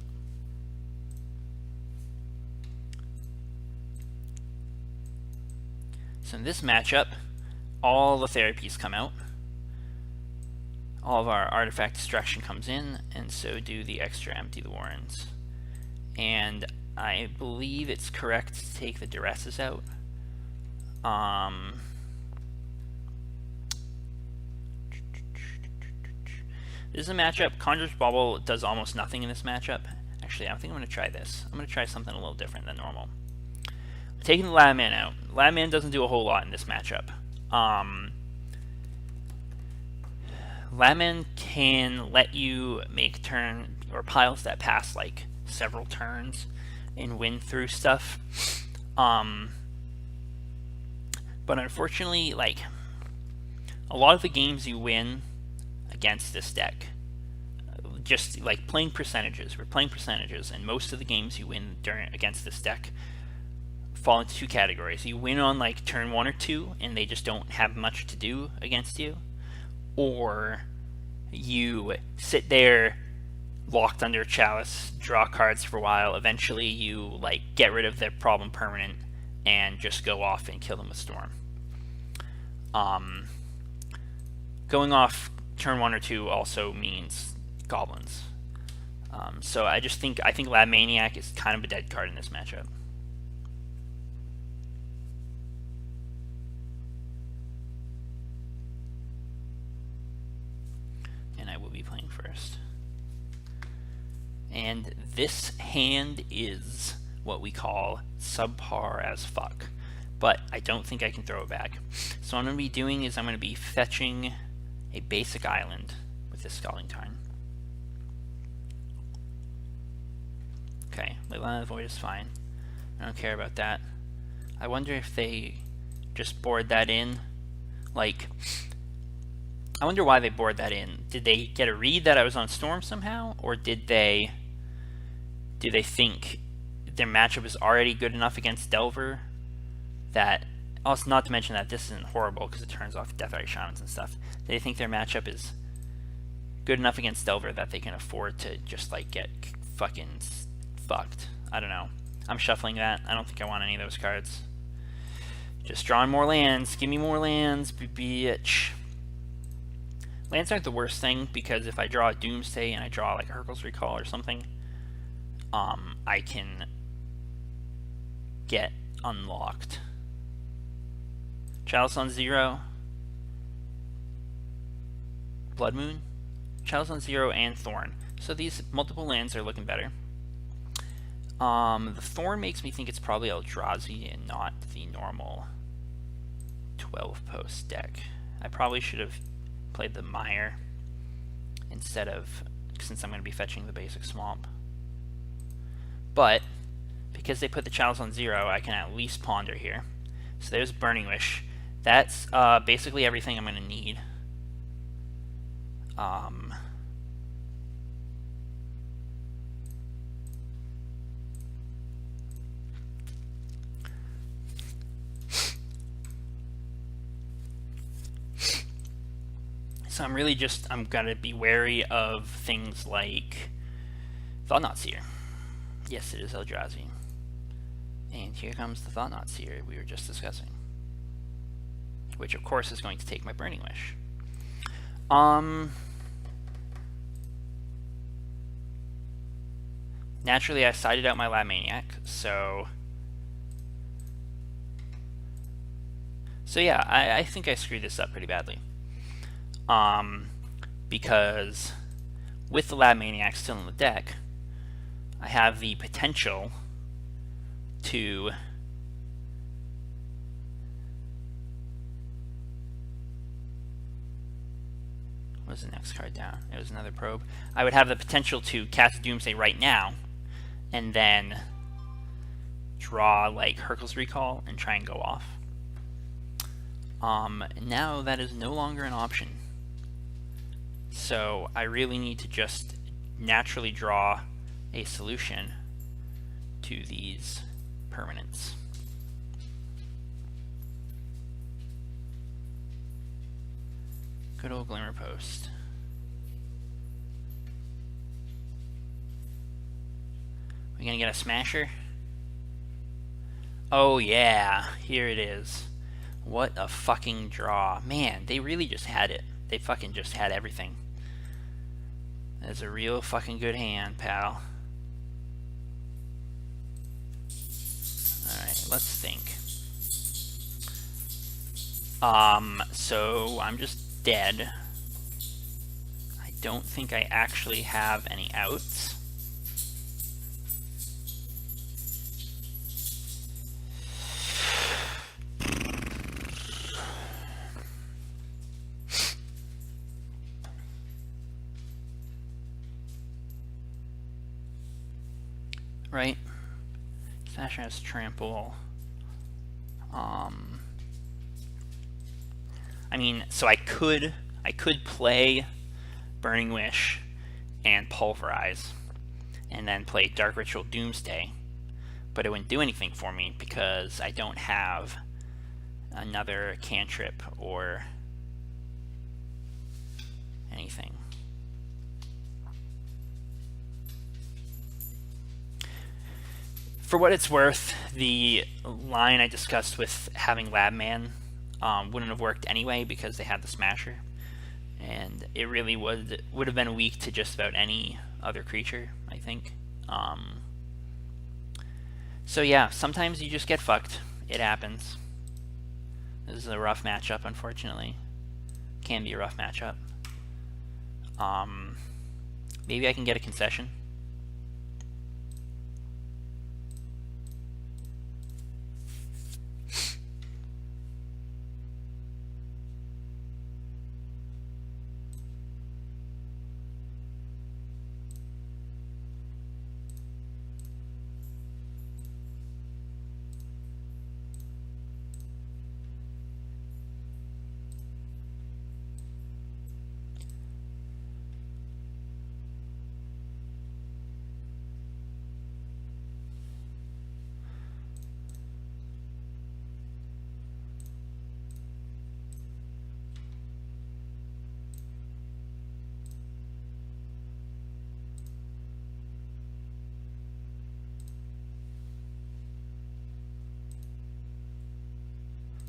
in this matchup, all the therapies come out. All of our artifact destruction comes in, and so do the extra Empty the Warrens. And I believe it's correct to take the Duresses out. This is a matchup. Conjurer's Bauble does almost nothing in this matchup. Actually, I think I'm going to try this. I'm going to try something a little different than normal. I'm taking the Labman out. Labman doesn't do a whole lot in this matchup. Labman can let you make turn or piles that pass like several turns and win through stuff. But unfortunately, like, a lot of the games you win against this deck, just like playing percentages. We're playing percentages, and most of the games you win against this deck fall into two categories. You win on like turn 1 or 2, and they just don't have much to do against you, or you sit there locked under Chalice, draw cards for a while. Eventually, you like get rid of their problem permanent and just go off and kill them with Storm. Going off turn 1 or 2 also means goblins. So I think Lab Maniac is kind of a dead card in this matchup. And I will be playing first. And this hand is what we call subpar as fuck. But I don't think I can throw it back. So what I'm going to be doing is I'm going to be fetching a basic island with this Scalding Tarn. Okay, Leyline of the Void is fine. I don't care about that. I wonder if they just bored that in. Like, I wonder why they bored that in. Did they get a read that I was on Storm somehow? Or do they think their matchup is already good enough against Delver that, also not to mention that this isn't horrible because it turns off Deathray Shamans and stuff. They think their matchup is good enough against Delver that they can afford to just like get fucking fucked. I don't know. I'm shuffling that. I don't think I want any of those cards. Just drawing more lands. Give me more lands, bitch. Lands aren't the worst thing because if I draw a Doomsday and I draw like a Hurkyl's Recall or something, I can get unlocked. Chalice on 0, Blood Moon, Chalice on 0, and Thorn. So these multiple lands are looking better. The Thorn makes me think it's probably Eldrazi and not the normal 12-post deck. I probably should have played the Mire instead of, since I'm going to be fetching the basic Swamp. But because they put the Chalice on 0, I can at least ponder here. So there's Burning Wish. That's basically everything I'm going to need. So I'm going to be wary of things like Thought-Knot Seer. Yes, it is Eldrazi. And here comes the Thought-Knot Seer we were just discussing, which of course is going to take my Burning Wish. Naturally I sided out my Lab Maniac, so yeah, I think I screwed this up pretty badly. Because with the Lab Maniac still in the deck, I have the potential to what was the next card down? It was another Probe. I would have the potential to cast Doomsday right now and then draw like Hurkyl's Recall and try and go off. Now that is no longer an option. So I really need to just naturally draw a solution to these permanents. Good old Glimmer Post. We gonna get a smasher? Oh yeah, here it is. What a fucking draw. Man, they really just had it. They fucking just had everything. That's a real fucking good hand, pal. Alright, let's think. So I'm just dead. I don't think I actually have any outs. Right? Smasher has trample. I mean, so I could play Burning Wish and Pulverize, and then play Dark Ritual Doomsday, but it wouldn't do anything for me because I don't have another cantrip or anything. For what it's worth, the line I discussed with having Labman wouldn't have worked anyway because they had the Smasher, and it really would have been weak to just about any other creature, I think. So yeah, sometimes you just get fucked. It happens. This is a rough matchup, unfortunately. Can be a rough matchup. Maybe I can get a concession.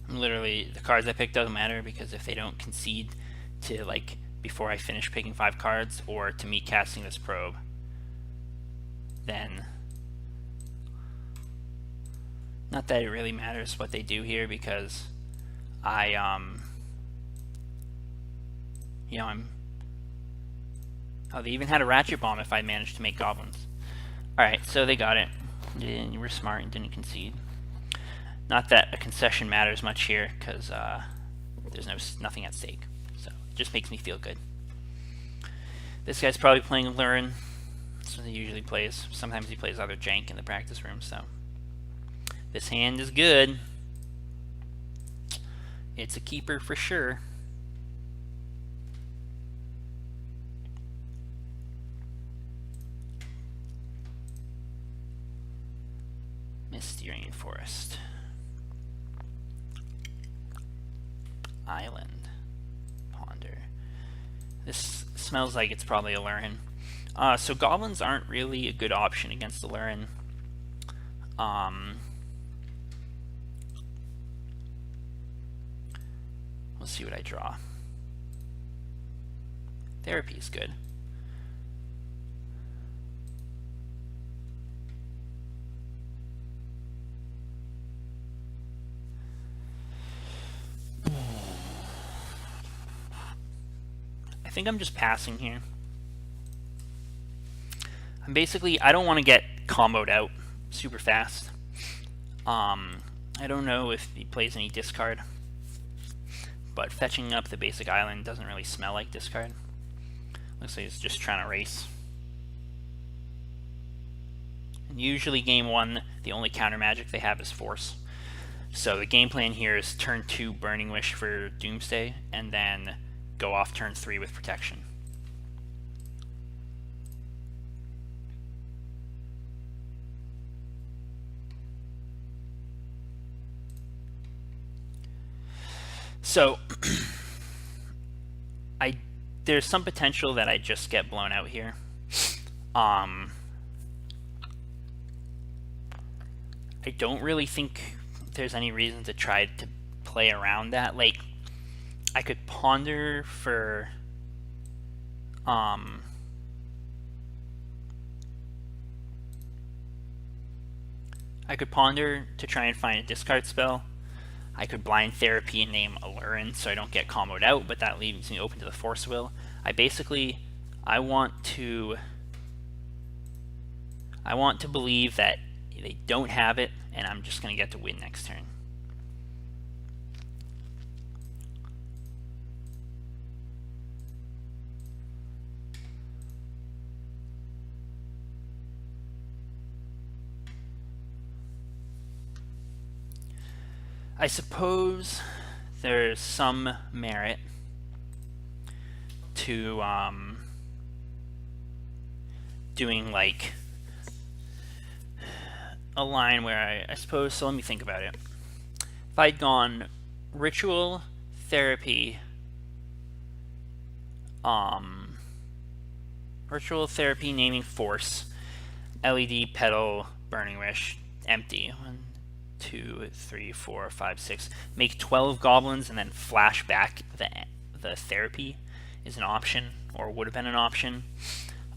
Literally, the cards I pick doesn't matter because if they don't concede to, like, before I finish picking 5 cards or to me casting this probe, then not that it really matters what they do here because I you know, oh, they even had a Ratchet Bomb if I managed to make goblins. Alright, so they got it. You were smart and didn't concede. Not that a concession matters much here, because there's nothing at stake. So it just makes me feel good. This guy's probably playing Lurin. That's what he usually plays. Sometimes he plays other jank in the practice room, so this hand is good. It's a keeper for sure. Misty Rainforest. Island. Ponder. This smells like it's probably a Lurin. So goblins aren't really a good option against the Lurin. Let's see what I draw. Therapy is good. I think I'm just passing here. I don't want to get comboed out super fast. I don't know if he plays any discard, but fetching up the basic island doesn't really smell like discard. Looks like he's just trying to race. Usually game 1, the only counter magic they have is Force. So the game plan here is turn 2 Burning Wish for Doomsday, and then go off turn 3 with Protection. So there's some potential that I just get blown out here. I don't really think there's any reason to try to play around that. Like, I could ponder for I could ponder to try and find a discard spell. I could Blind Therapy and name Alurin so I don't get comboed out, but that leaves me open to the Force Will. I want to believe that they don't have it, and I'm just going to get to win next turn. I suppose there's some merit to doing like a line where I suppose, so let me think about it. If I'd gone Ritual, Therapy, naming Force, LED, Petal, Burning Wish, empty. 1, 2, 3, 4, 5, 6. Make 12 goblins and then flash back the Therapy is an option, or would have been an option.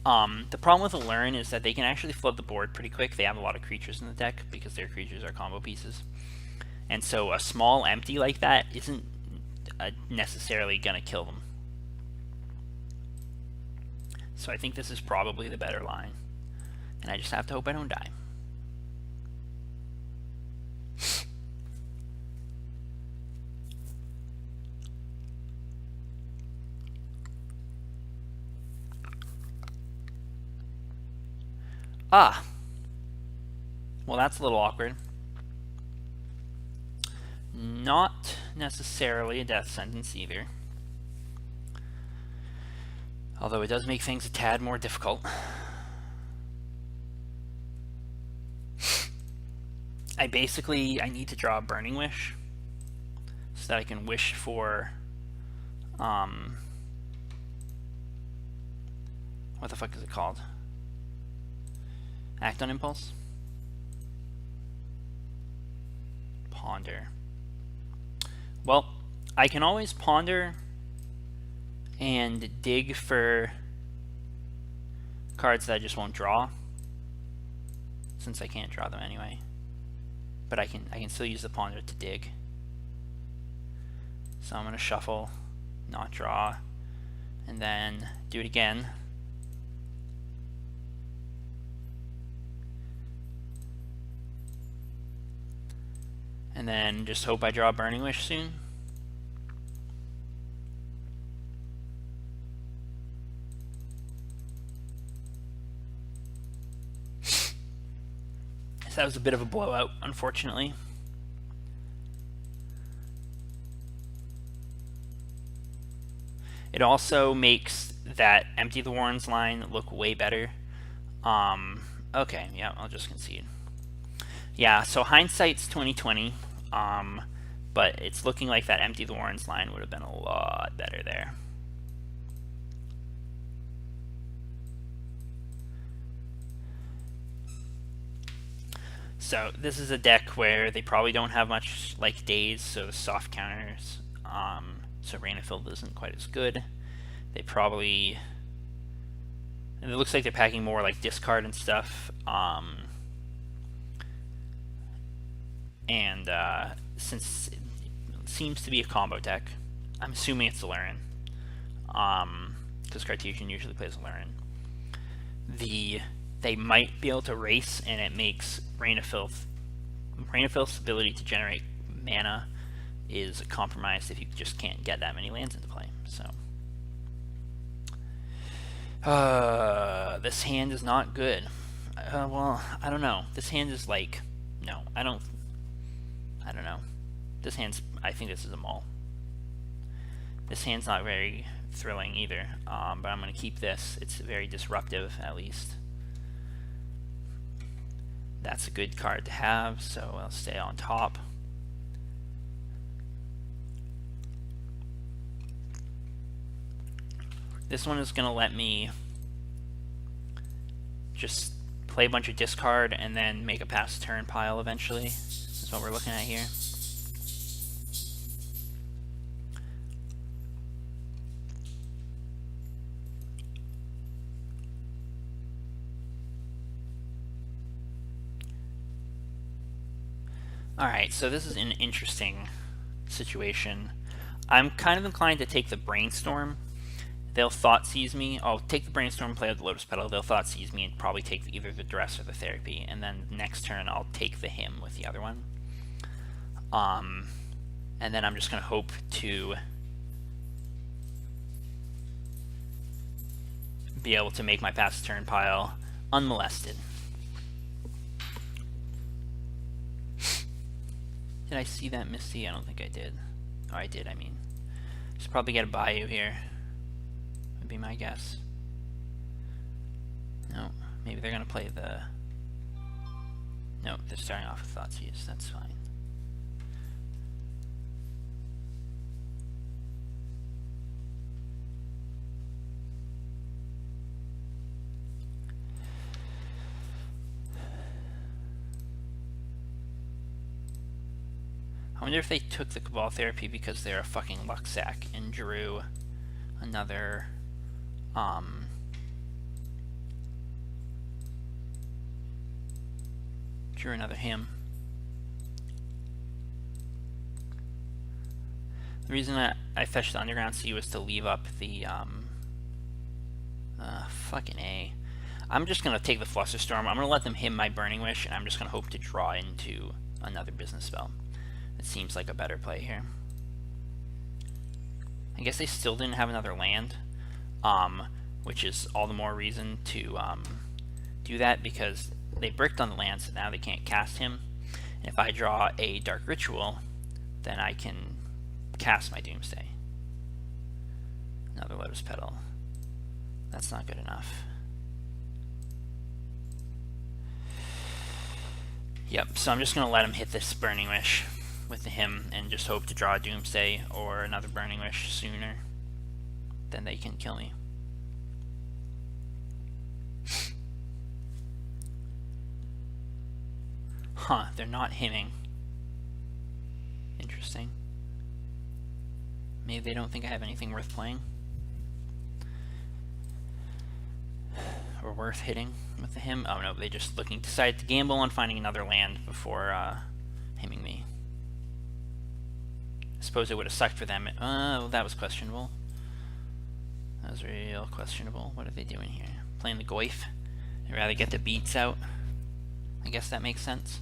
The problem with Alurin is that they can actually flood the board pretty quick. They have a lot of creatures in the deck because their creatures are combo pieces. And so a small empty like that isn't necessarily going to kill them. So I think this is probably the better line. And I just have to hope I don't die. Ah. Well, that's a little awkward. Not necessarily a death sentence either. Although it does make things a tad more difficult. I need to draw a Burning Wish so that I can wish for what the fuck is it called? Act on Impulse? Ponder. Well, I can always ponder and dig for cards that I just won't draw, since I can't draw them anyway. But I can still use the ponder to dig. So I'm gonna shuffle, not draw, and then do it again. And then just hope I draw a Burning Wish soon. So that was a bit of a blowout, unfortunately. It also makes that Empty the Warrens line look way better. Okay, yeah, I'll just concede. Yeah, so hindsight's 20/20, but it's looking like that Empty the Warrens line would have been a lot better there. So this is a deck where they probably don't have much like Daze, so soft counters. So Rain of Filth isn't quite as good. They probably, and it looks like they're packing more like discard and stuff. And since it seems to be a combo deck, I'm assuming it's Alurin, because Cartesian usually plays Alurin. They might be able to race, and it makes Rain of Filth's ability to generate mana is compromised if you just can't get that many lands into play. So this hand is not good. Well, I don't know. This hand is like, no, I don't know. This hand's, I think this is a mall. This hand's not very thrilling either, but I'm going to keep this. It's very disruptive, at least. That's a good card to have, so I'll stay on top. This one is going to let me just play a bunch of discard and then make a pass turn pile eventually. That's what we're looking at here. Alright, so this is an interesting situation. I'm kind of inclined to take the Brainstorm. They'll Thought Seize me. I'll take the Brainstorm, play with the Lotus Petal. They'll Thought Seize me and probably take either the Duress or the Therapy. And then next turn I'll take the Hymn with the other one. And then I'm just going to hope to be able to make my pass turn pile unmolested. Did I see that Misty? I don't think I did. Oh, I did, I mean. Should probably get a Bayou here. Would be my guess. No, maybe they're going to play the... No, they're starting off with Thoughtseize. That's fine. I wonder if they took the Cabal Therapy because they're a fucking luck sack and drew another Hymn. The reason that I fetched the Underground Sea was to leave up the fucking A. I'm just gonna take the Flusterstorm. I'm gonna let them hymn my Burning Wish, and I'm just gonna hope to draw into another business spell. It seems like a better play here. I guess they still didn't have another land, which is all the more reason to do that, because they bricked on the land, so now they can't cast him. And if I draw a Dark Ritual, then I can cast my Doomsday. Another Lotus Petal. That's not good enough. Yep, so I'm just going to let him hit this Burning Wish with the Hymn and just hope to draw a Doomsday or another Burning Wish sooner than they can kill me. Huh, they're not hymning. Interesting. Maybe they don't think I have anything worth playing. Or worth hitting with the Hymn. Oh no, they just decided to gamble on finding another land before hymning me. I suppose it would have sucked for them. Well, that was questionable. That was real questionable. What are they doing here? Playing the Goyf? They'd rather get the beats out. I guess that makes sense.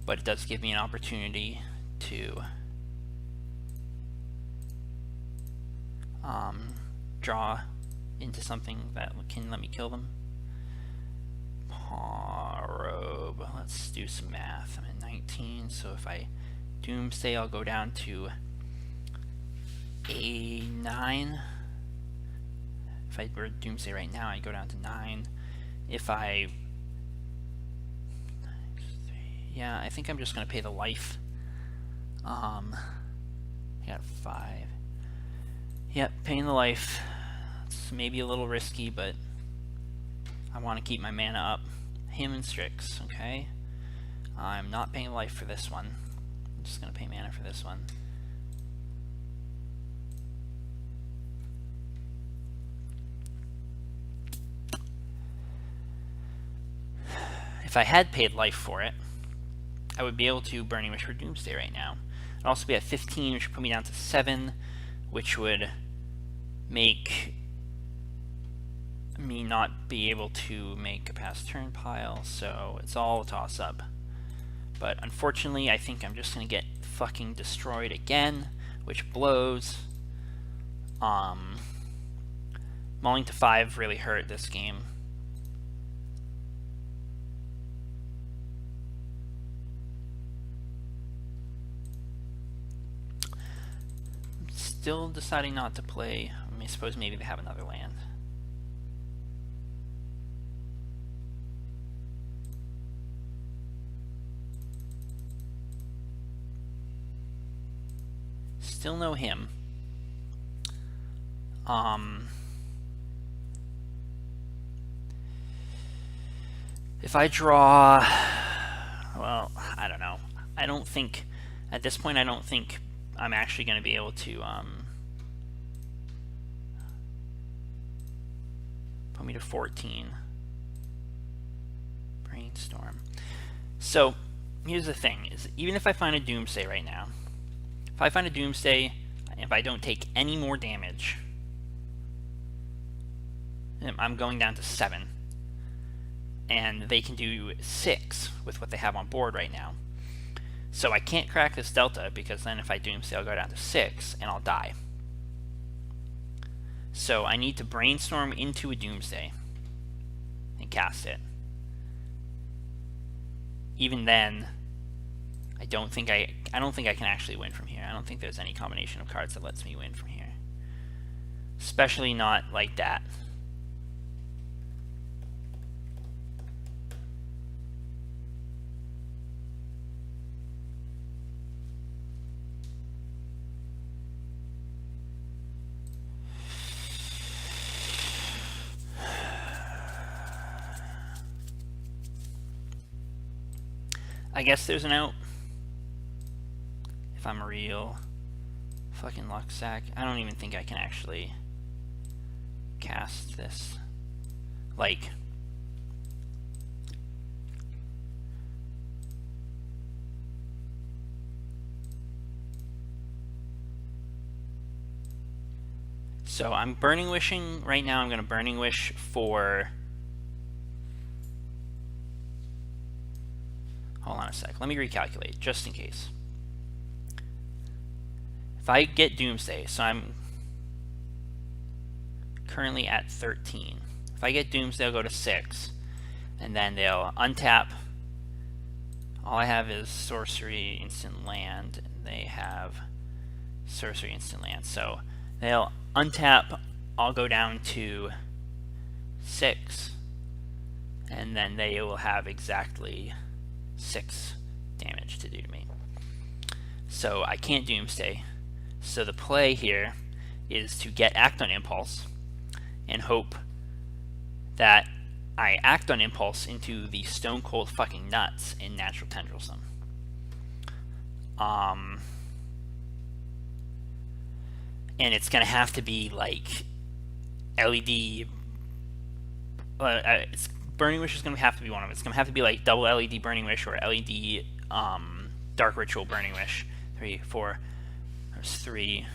But it does give me an opportunity to draw into something that can let me kill them. Robe. Let's do some math. I'm at 19, so if I Doomsday, I'll go down to a 9. If I were Doomsday right now, I'd go down to 9. If I... Yeah, I think I'm just going to pay the life. I got 5. Yep, paying the life. It's maybe a little risky, but I want to keep my mana up. Hymn and Strix, okay? I'm not paying life for this one. I'm just going to pay mana for this one. If I had paid life for it, I would be able to Burning Wish for Doomsday right now. I'd also be at 15, which would put me down to 7, which would make me not be able to make a pass turn pile, so it's all a toss-up. But unfortunately, I think I'm just going to get fucking destroyed again, which blows. Mulling to 5 really hurt this game. still deciding not to play. I suppose maybe they have another land. Still no him. If I draw, well, I don't know. I don't think, at this point, I don't think I'm actually going to be able to put me to 14. Brainstorm. So here's the thing: is even if I find a Doomsday right now, if I find a Doomsday, if I don't take any more damage, I'm going down to 7. And they can do 6 with what they have on board right now. So I can't crack this delta, because then if I Doomsday, I'll go down to 6 and I'll die. So I need to Brainstorm into a Doomsday and cast it. Even then, I don't think I can actually win from here. I don't think there's any combination of cards that lets me win from here. Especially not like that. I guess there's an out. If I'm a real fucking luck sack. I don't even think I can actually cast this. Like, so I'm Burning Wishing right now. I'm going to Burning Wish for, hold on a sec, let me recalculate just in case. If I get Doomsday, so I'm currently at 13. If I get Doomsday, I'll go to 6, and then they'll untap. All I have is sorcery, instant land, and they have sorcery, instant land. So they'll untap, I'll go down to 6, and then they will have exactly 6 damage to do to me. So I can't Doomsday. So the play here is to get Act on Impulse and hope that I act on Impulse into the Stone Cold fucking nuts in Natural Tendrils. And it's gonna have to be like LED. It's Burning Wish is gonna have to be one of them. It's gonna have to be like double LED Burning Wish or LED Dark Ritual Burning Wish. 3, 4. There's 3,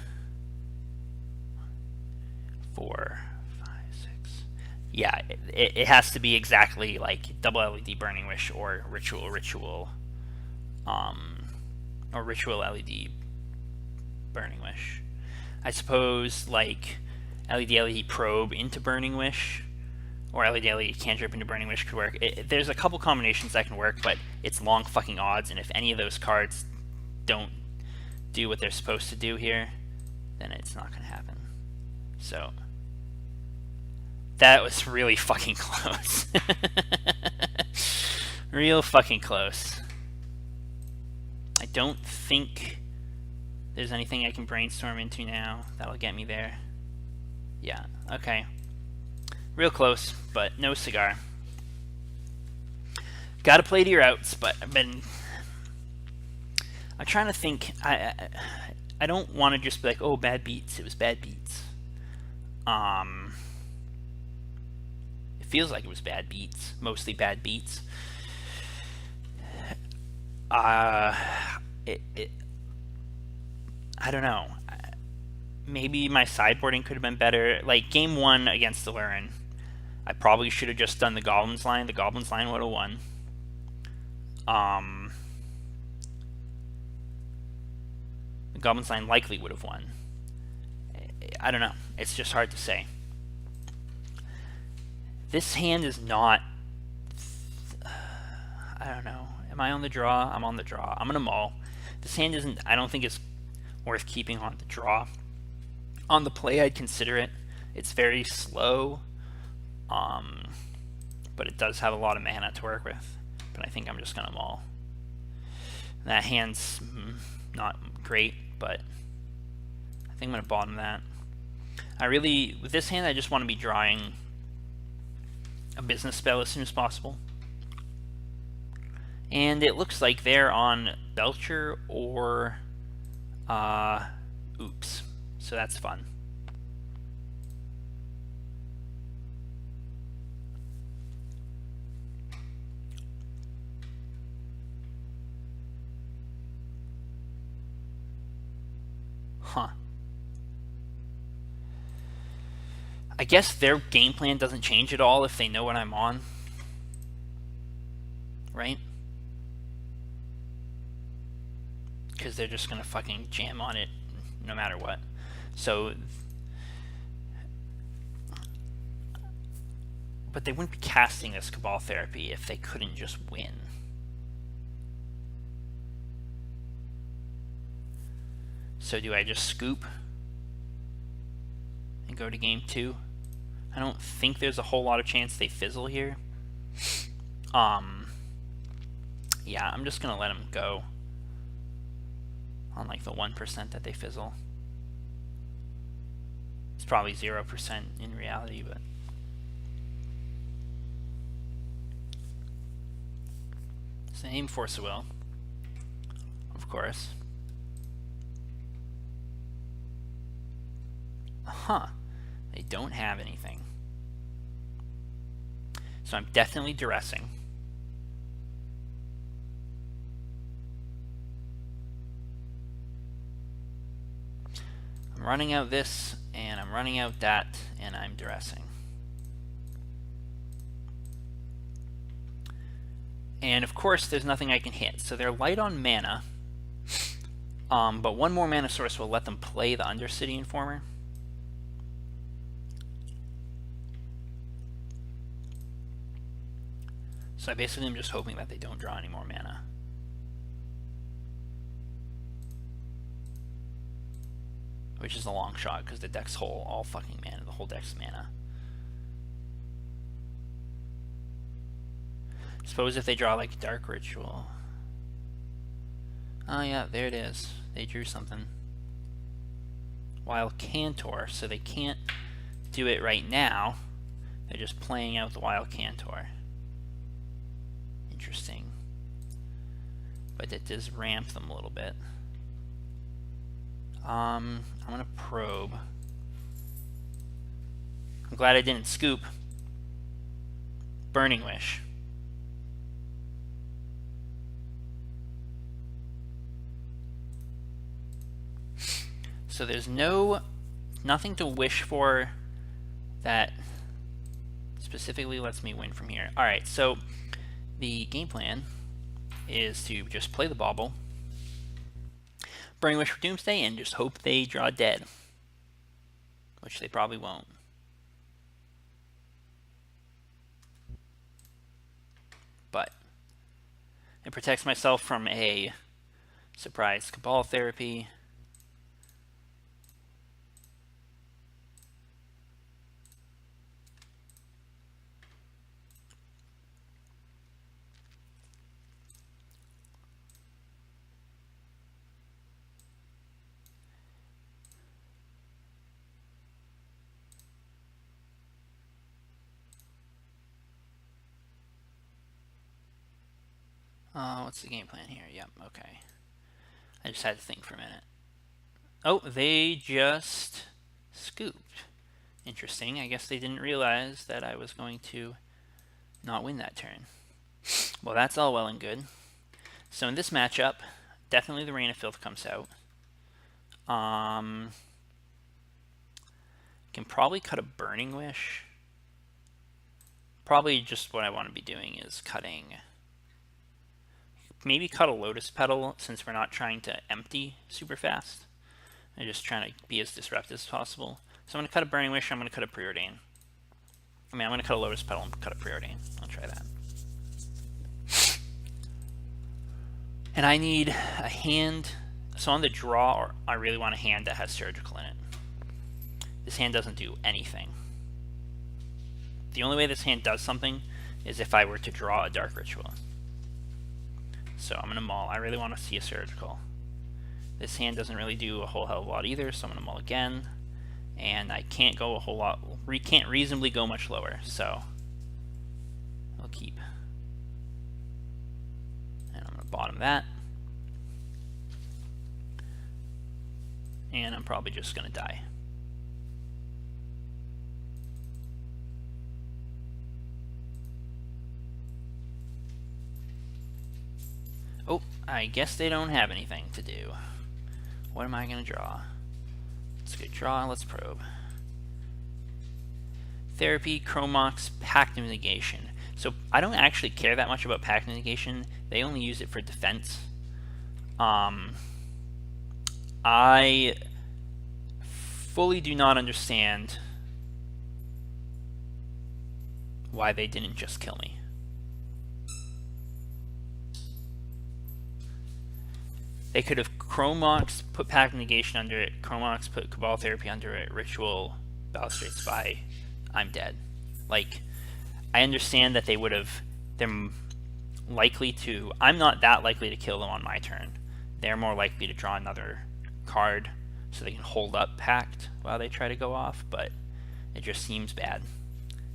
4, 5, 6. Yeah, it has to be exactly like double LED Burning Wish or Ritual LED Burning Wish. I suppose like LED Probe into Burning Wish or LED Cantrip into Burning Wish could work. There's a couple combinations that can work, but it's long fucking odds, and if any of those cards don't do what they're supposed to do here, then it's not going to happen. So that was really fucking close. Real fucking close. I don't think there's anything I can Brainstorm into now that'll get me there. Yeah, okay. Real close, but no cigar. Gotta play to your outs, but I'm trying to think. I don't want to just be like, oh, bad beats. It was bad beats. It feels like it was bad beats. Mostly bad beats. I don't know. Maybe my sideboarding could have been better. Like game 1 against the Lurin, I probably should have just done the Goblins line. The Goblins line would have won. The Goblins line likely would have won. I don't know. It's just hard to say. This hand is not... I don't know. Am I on the draw? I'm on the draw. I'm going to mull. This hand isn't... I don't think it's worth keeping on the draw. On the play, I'd consider it. It's very slow, but it does have a lot of mana to work with. But I think I'm just going to maul. That hand's not great, but I think I'm going to bottom that. With this hand, I just want to be drawing a business spell as soon as possible. And it looks like they're on Belcher or Oops. So that's fun. Huh. I guess their game plan doesn't change at all if they know what I'm on. Right? Because they're just going to fucking jam on it no matter what. So, but they wouldn't be casting this Cabal Therapy if they couldn't just win. So do I just scoop and go to game 2? I don't think there's a whole lot of chance they fizzle here. Yeah, I'm just gonna let them go on like the 1% that they fizzle. It's probably 0% in reality, but same Force of Will, of course. Huh, they don't have anything. So I'm definitely duressing. I'm running out this, and I'm running out that, and I'm duressing. And of course, there's nothing I can hit. So they're light on mana, but one more mana source will let them play the Undercity Informer. So I basically am just hoping that they don't draw any more mana. Which is a long shot because the deck's all fucking mana. The whole deck's mana. Suppose if they draw like Dark Ritual. Oh yeah, there it is. They drew something. Wild Cantor, so they can't do it right now. They're just playing out the Wild Cantor. Interesting. But it does ramp them a little bit. I'm gonna probe. I'm glad I didn't scoop. Burning Wish. So there's nothing to wish for that specifically lets me win from here. Alright, so the game plan is to just play the Bauble, Burning Wish for Doomsday, and just hope they draw dead. Which they probably won't. But it protects myself from a surprise Cabal Therapy. What's the game plan here? Yep, okay. I just had to think for a minute. Oh, they just scooped. Interesting. I guess they didn't realize that I was going to not win that turn. Well, that's all well and good. So in this matchup, definitely the Rain of Filth comes out. Can probably cut a Burning Wish. Probably just what I want to be doing is cutting... Maybe cut a Lotus Petal since we're not trying to empty super fast. I'm just trying to be as disruptive as possible. So I'm going to cut a Burning Wish, I'm going to cut a Preordain. I'm going to cut a Lotus Petal and cut a Preordain. I'll try that. And I need a hand. So on the draw, I really want a hand that has Surgical in it. this hand doesn't do anything. The only way this hand does something is if I were to draw a Dark Ritual. So I'm going to mull. I really want to see a Surgical. This hand doesn't really do a whole hell of a lot either, so I'm going to mull again. And I can't go a whole lot, can't reasonably go much lower, so I'll keep. And I'm going to bottom that. And I'm probably just going to die. Oh, I guess they don't have anything to do. What am I going to draw? It's a good draw. Let's probe. Therapy, Chromox, Pact of Negation. So I don't actually care that much about Pact of Negation. They only use it for defense. I fully do not understand why they didn't just kill me. They could have Chromox, put Pact of Negation under it, Chromox, put Cabal Therapy under it, Ritual, Balustrade Spy, I'm dead. Like, I understand that they would have, they're likely to, I'm not that likely to kill them on my turn. They're more likely to draw another card so they can hold up Pact while they try to go off, but it just seems bad.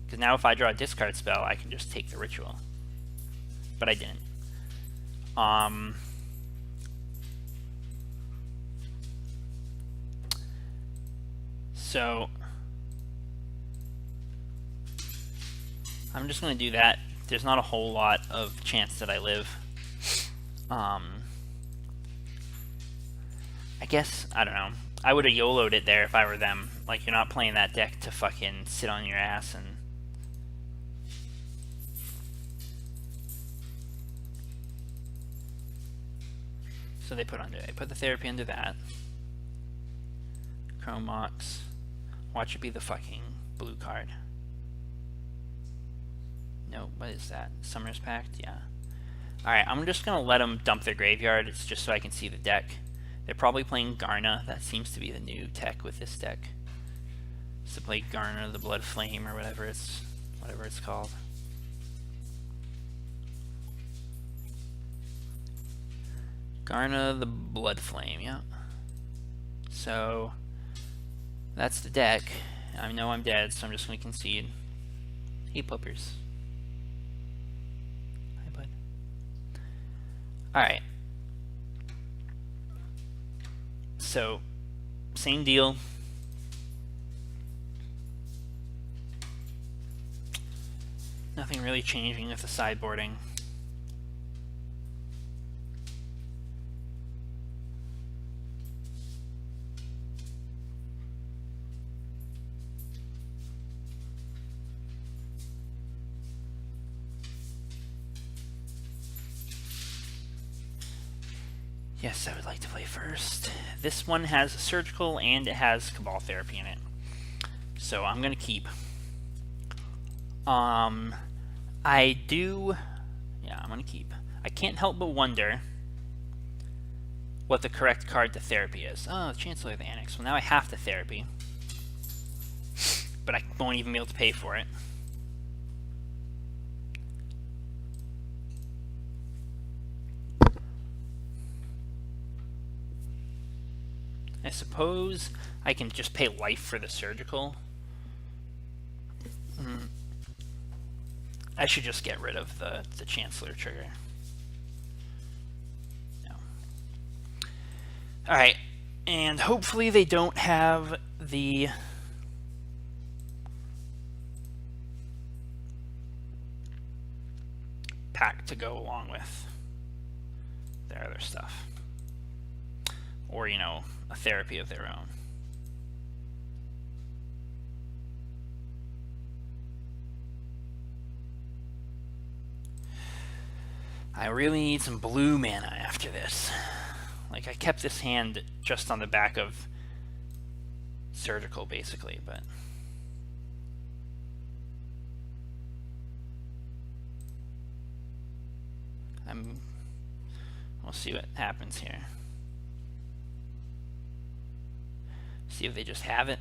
Because now if I draw a discard spell, I can just take the Ritual. But I didn't. So I'm just going to do that. There's not a whole lot of chance that I live. I guess, I don't know. I would have YOLO'd it there if I were them. Like, you're not playing that deck to fucking sit on your ass and... So they put the Therapy under that. Chromox. Watch it be the fucking blue card. No, what is that? Summer's Pact? Yeah. Alright, I'm just going to let them dump their graveyard. It's just so I can see the deck. They're probably playing Garna. That seems to be the new tech with this deck. It's to play Garna the Blood Flame or whatever it's called. Garna the Blood Flame, yeah. So that's the deck. I know I'm dead, so I'm just going to concede. Hey, puppers. Hi, bud. Alright. So, same deal. Nothing really changing with the sideboarding. Yes, I would like to play first. This one has a Surgical and it has Cabal Therapy in it. So I'm going to keep. I'm going to keep. I can't help but wonder what the correct card to Therapy is. Oh, Chancellor of the Annex. Well, now I have to Therapy. But I won't even be able to pay for it. I suppose I can just pay life for the Surgical. I should just get rid of the Chancellor trigger. No. Alright, and hopefully they don't have the pack to go along with their other stuff. Or, you know, a Therapy of their own. I really need some blue mana after this. Like, I kept this hand just on the back of Surgical, basically, but... We'll see what happens here. See if they just have it.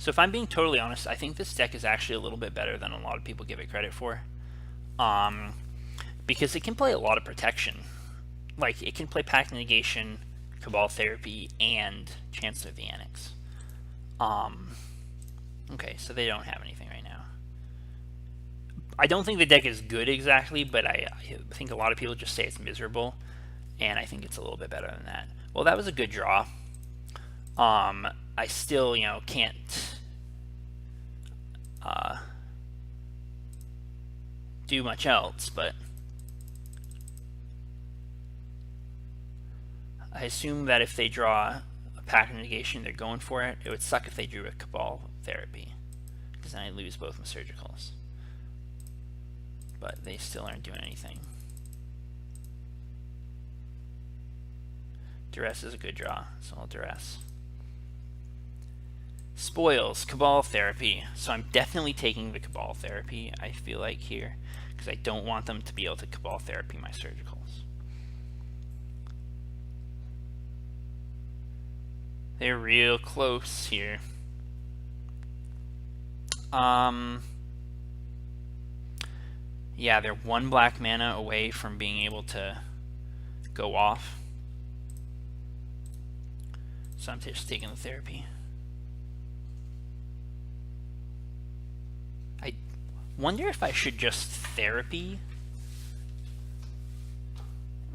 So if I'm being totally honest, I think this deck is actually a little bit better than a lot of people give it credit for. Because it can play a lot of protection. Like, it can play Pact Negation, Cabal Therapy, and Chancellor of the Annex. Okay, so they don't have anything right now. I don't think the deck is good exactly, but I think a lot of people just say it's miserable, and I think it's a little bit better than that. Well, that was a good draw. I still, can't do much else, but I assume that if they draw a Pact of Negation, they're going for it. It would suck if they drew a Cabal Therapy, because then I lose both my Surgicals. But they still aren't doing anything. Duress is a good draw, so I'll Duress. Spoils, Cabal Therapy. So I'm definitely taking the Cabal Therapy, I feel like, here, because I don't want them to be able to Cabal Therapy my Surgicals. They're real close here. Yeah, they're 1 black mana away from being able to go off. So I'm just taking the Therapy. I wonder if I should just Therapy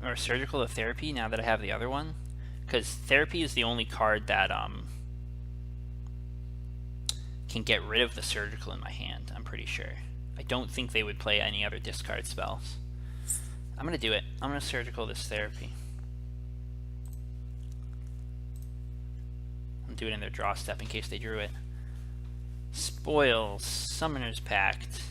or Surgical to Therapy now that I have the other one. Because Therapy is the only card that can get rid of the Surgical in my hand, I'm pretty sure. I don't think they would play any other discard spells. I'm going to do it. I'm going to Surgical this Therapy. I'll do it in their draw step in case they drew it. Spoils, Summoner's Pact.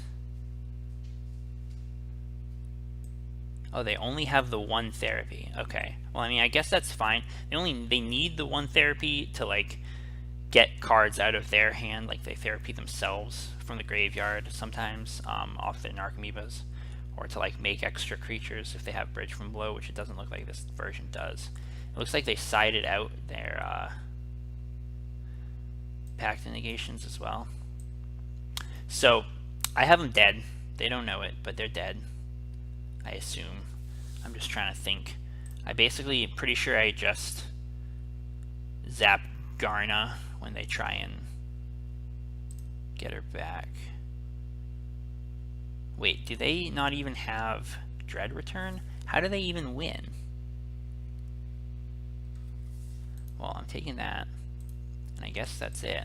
Oh, they only have the 1 Therapy. Okay. Well, I mean, I guess that's fine. They need the 1 Therapy to, like, get cards out of their hand, like they Therapy themselves from the graveyard sometimes, off their Narcomoebas, or to, like, make extra creatures if they have Bridge from Below, which it doesn't look like this version does. It looks like they sided out their Pact of Negations as well. So, I have them dead. They don't know it, but they're dead, I assume. I'm just trying to think. I basically pretty sure I just zap Garna when they try and get her back. Wait, do they not even have Dread Return? How do they even win? Well, I'm taking that, and I guess that's it.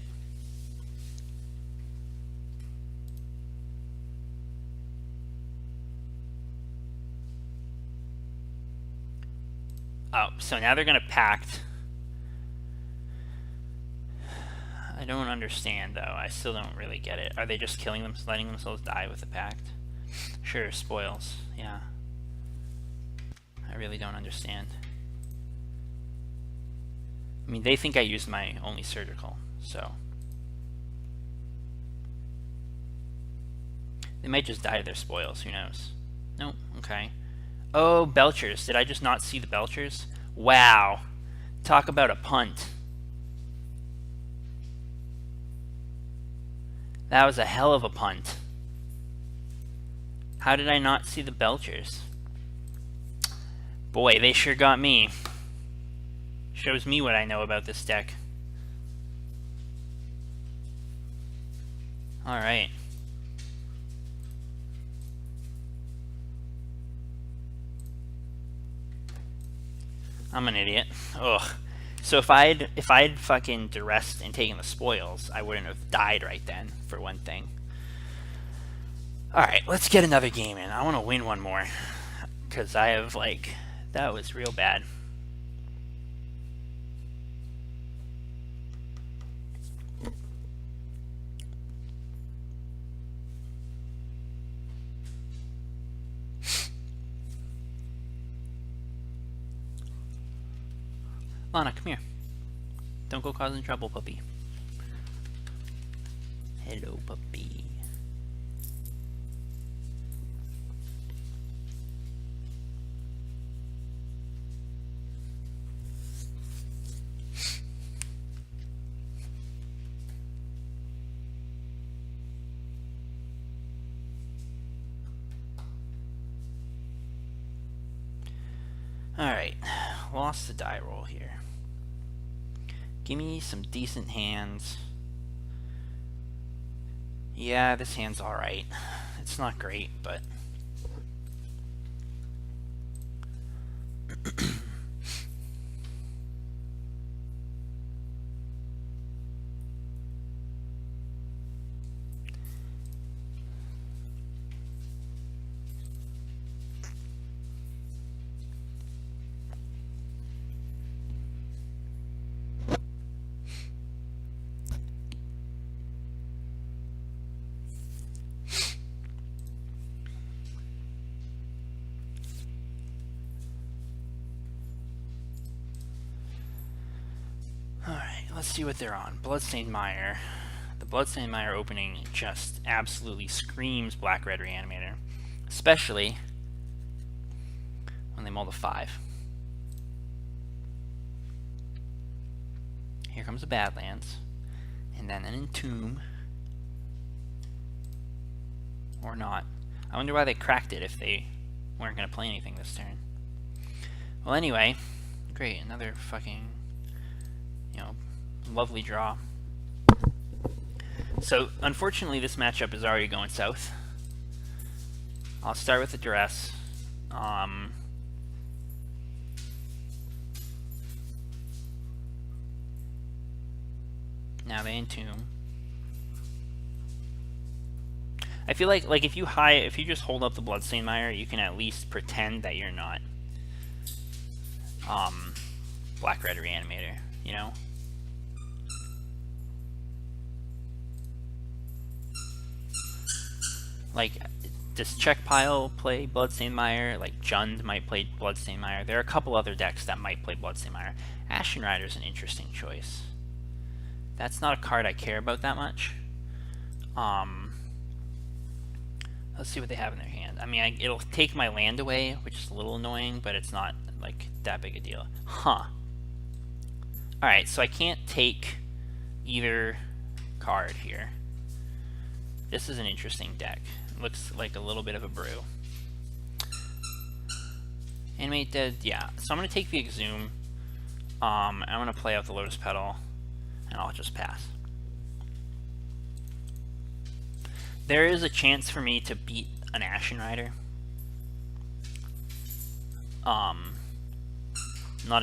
Oh, so now they're going to Pact. I don't understand, though. I still don't really get it. Are they just killing them, letting themselves die with the Pact? Sure, spoils. Yeah. I really don't understand. I mean, they think I used my only Surgical, so. They might just die to their spoils, who knows? Nope, okay. Oh, Belchers. Did I just not see the Belchers? Wow. Talk about a punt. That was a hell of a punt. How did I not see the Belchers? Boy, they sure got me. Shows me what I know about this deck. Alright. I'm an idiot. Ugh. So if I'd fucking duressed and taken the spoils, I wouldn't have died right then, for one thing. Alright, let's get another game in. I want to win one more. Because I have, like, that was real bad. Lana, come here. Don't go causing trouble, puppy. Hello, puppy. Alright, lost the die roll here. Give me some decent hands. Yeah, this hand's alright. It's not great, but... Alright, let's see what they're on. Bloodstained Mire. The Bloodstained Mire opening just absolutely screams Black-Red Reanimator. Especially when they mull the 5. Here comes the Badlands. And then an Entomb. Or not. I wonder why they cracked it if they weren't going to play anything this turn. Well, anyway. Great, another fucking... lovely draw. So, unfortunately, this matchup is already going south. I'll start with the Duress. Now the Entomb. I feel like if you just hold up the Bloodstained Mire, you can at least pretend that you're not Black-Red Reanimator, you know? Like, does Check Pile play Bloodstained Mire? Like, Jund might play Bloodstained Mire. There are a couple other decks that might play Bloodstained Mire. Ashen Rider's an interesting choice. That's not a card I care about that much. Let's see what they have in their hand. I mean, it'll take my land away, which is a little annoying, but it's not, like, that big a deal. Huh. Alright, so I can't take either card here. This is an interesting deck. It looks like a little bit of a brew. Animate Dead, yeah. So I'm going to take the Exhume. I'm going to play out the Lotus Petal, and I'll just pass. There is a chance for me to beat an Ashen Rider. Not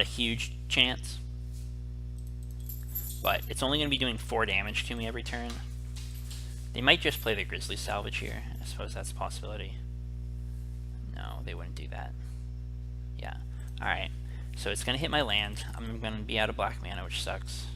a huge chance. But it's only going to be doing 4 damage to me every turn. They might just play the Grizzly Salvage here. I suppose that's a possibility. No, they wouldn't do that. Yeah. Alright. So it's going to hit my land. I'm going to be out of black mana, which sucks.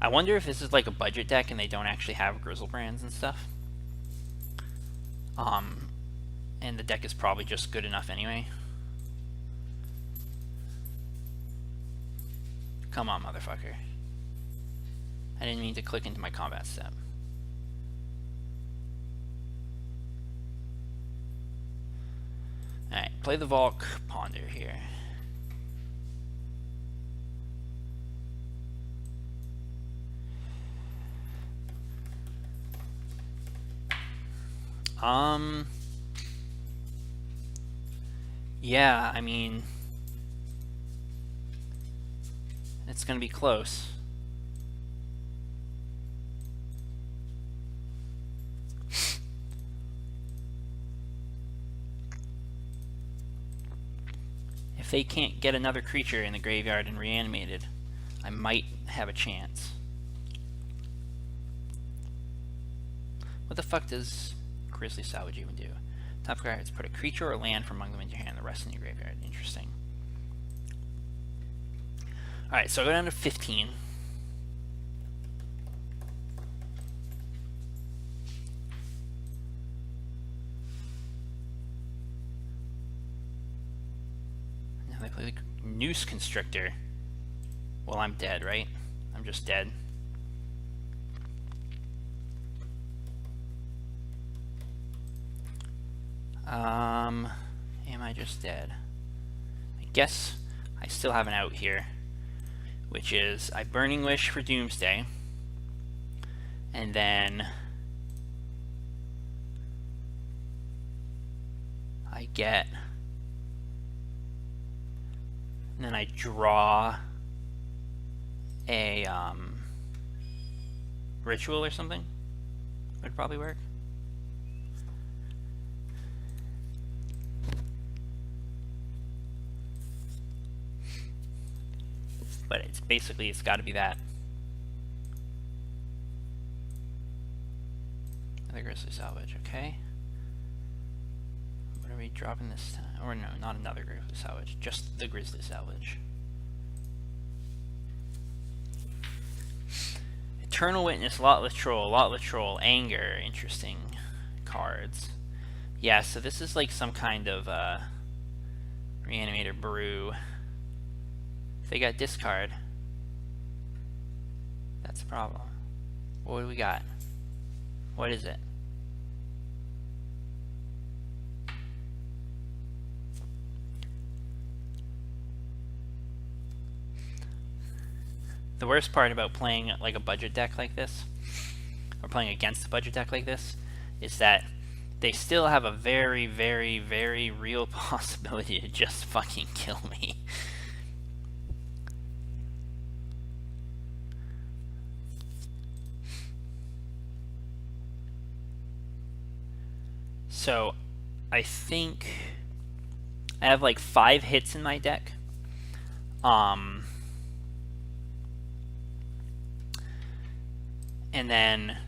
I wonder if this is like a budget deck and they don't actually have Griselbrands and stuff. And the deck is probably just good enough anyway. Come on, motherfucker. I didn't mean to click into my combat step. Alright, play the Volk Ponder here. Yeah, I mean, it's gonna be close. If they can't get another creature in the graveyard and reanimated, I might have a chance. What the fuck does Grizzly Salvage even do? Top cards, put a creature or land from among them into your hand, the rest in your graveyard. Interesting. Alright, so I go down to 15. Now they play the Noose Constrictor. Well, I'm dead, right? I'm just dead. Am I just dead? I guess I still have an out here. which is I Burning Wish for Doomsday, and then I get, and then I draw a ritual or something. Would probably work. But it's basically, it's got to be that. Another Grizzly Salvage, okay. What are we dropping this time? Or no, not another Grizzly Salvage, just the Grizzly Salvage. Eternal Witness, Lotless Troll, Anger, interesting cards. Yeah, so this is like some kind of Reanimator Brew. If they got discard, that's a problem. What do we got? What is it? The worst part about playing like a budget deck like this, or playing against a budget deck like this, is that they still have a very, very, very real possibility to just fucking kill me. So, I think I have like 5 hits in my deck. And then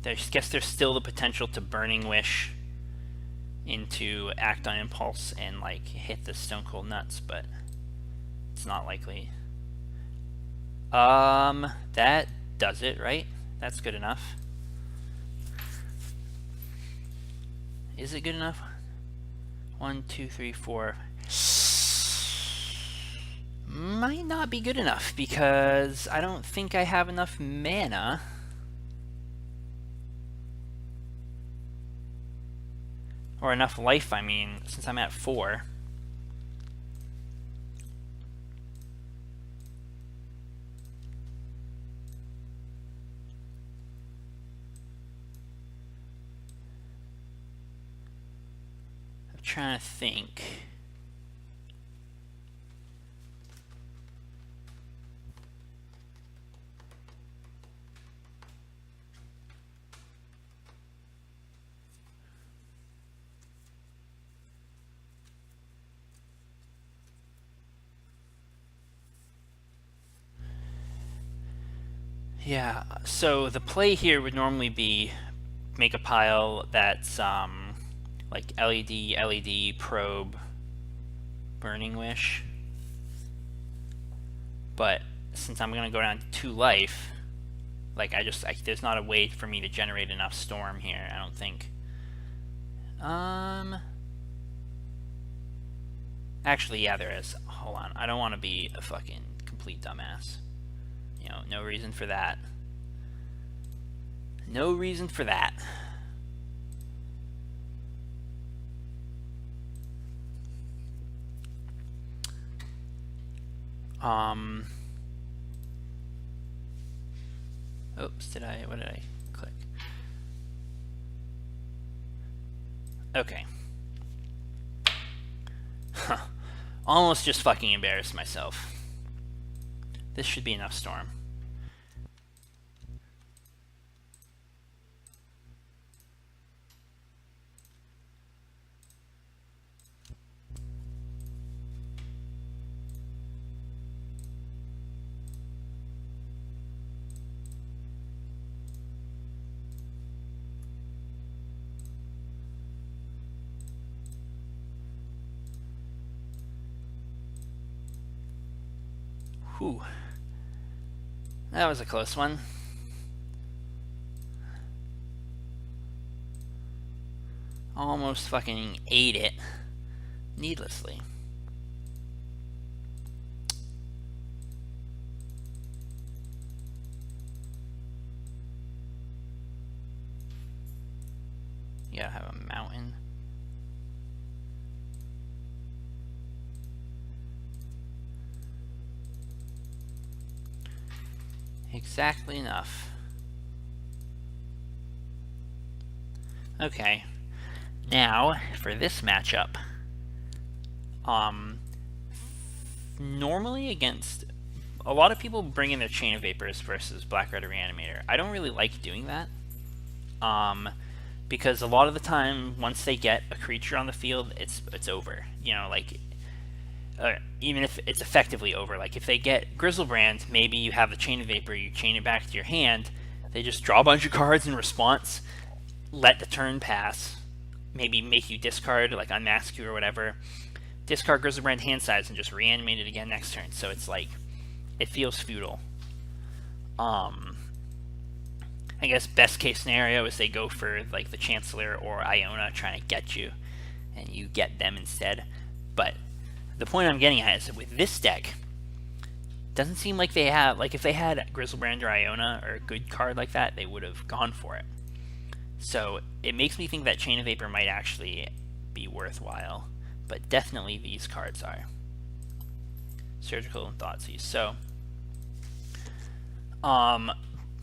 I guess there's still the potential to Burning Wish into Act on Impulse and like hit the Stone Cold Nuts, but it's not likely. That does it, right? That's good enough. Is it good enough? 1, 2, 3, 4. Might not be good enough because I don't think I have enough mana. Or enough life, I mean, since I'm at 4. I'm trying to think. Yeah, so the play here would normally be make a pile that's like LED, probe, Burning Wish. But since I'm gonna go down to 2 life, like there's not a way for me to generate enough storm here, I don't think. Actually, yeah, there is. Hold on, I don't want to be a fucking complete dumbass. You know, no reason for that. No reason for that. Oops, what did I click? Okay. Almost just fucking embarrassed myself. This should be enough storm. Whew. That was a close one. Almost fucking ate it needlessly. You gotta have a mountain. Exactly enough. Okay. Now, for this matchup, normally against a lot of people bring in their Chain of Vapors versus Black Red Reanimator. I don't really like doing that, because a lot of the time, once they get a creature on the field, it's over. You know, like even if it's effectively over. Like if they get Griselbrand, maybe you have the Chain of Vapor, you chain it back to your hand. They just draw a bunch of cards in response, let the turn pass, maybe make you discard, like unmask you or whatever, discard Griselbrand hand size and just reanimate it again next turn. So it's like, it feels futile. I guess best case scenario is they go for like the Chancellor or Iona trying to get you, and you get them instead. But the point I'm getting at is that with this deck, doesn't seem like they have, like if they had Griselbrand or Iona or a good card like that, they would have gone for it. So it makes me think that Chain of Vapor might actually be worthwhile, but definitely these cards are. Surgical and Thoughtseize. So,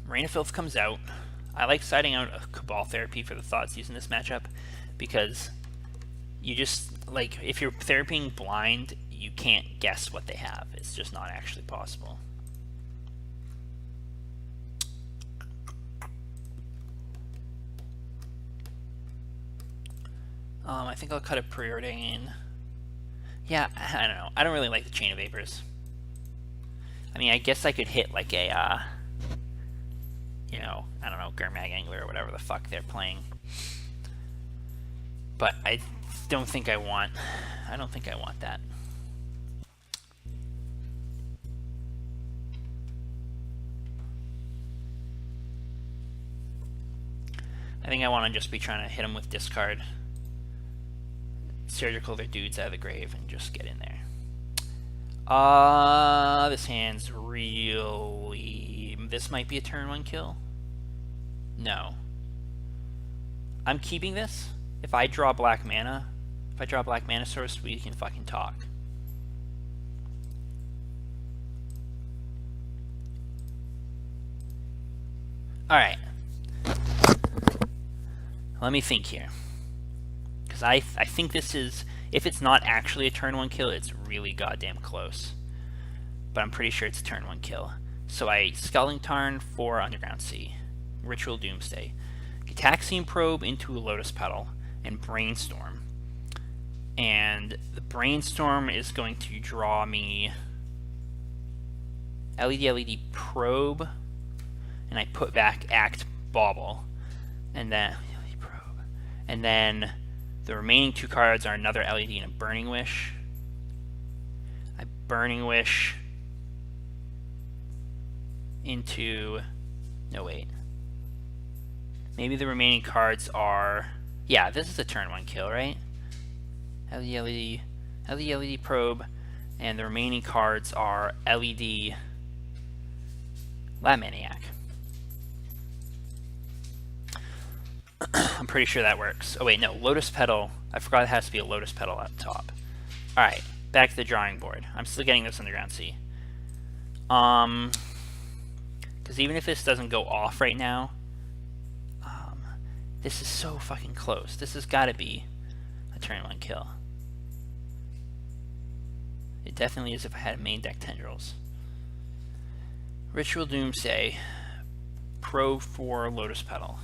Rain of Filth comes out. I like siding out a Cabal Therapy for the Thoughtseize in this matchup, because you just, like, if you're therapying blind, you can't guess what they have. It's just not actually possible. I think I'll cut a Preordain. Yeah, I don't know. I don't really like the Chain of Vapors. I mean, I guess I could hit like a, you know, I don't know, Gurmag Angler or whatever the fuck they're playing. But I don't think I want that. I think I want to just be trying to hit them with discard, surgical their dudes out of the grave, and just get in there. This hand's really... This might be a turn 1 kill. No. I'm keeping this. If I draw black mana source, we can fucking talk. Alright. Let me think here. Because I think this is... If it's not actually a turn 1 kill, it's really goddamn close. But I'm pretty sure it's a turn 1 kill. So I Skulling Tarn for Underground Sea. Ritual Doomsday. Gitaxian Probe into a Lotus Petal. And Brainstorm. And the Brainstorm is going to draw me LED Probe. And I put back Act Bauble. And then... LED Probe. And then... The remaining 2 cards are another LED and a Burning Wish. I Burning Wish into... No, wait. Maybe the remaining cards are... Yeah, this is a turn 1 kill, right? LED Probe, and the remaining cards are LED Lab Maniac. I'm pretty sure that works. Oh wait, no, Lotus Petal. I forgot it has to be a Lotus Petal at the top. Alright, back to the drawing board. I'm still getting this Underground Sea. Because even if this doesn't go off right now, this is so fucking close. This has got to be a turn 1 kill. It definitely is if I had main deck Tendrils. Ritual Doomsday. Probe for Lotus Petal.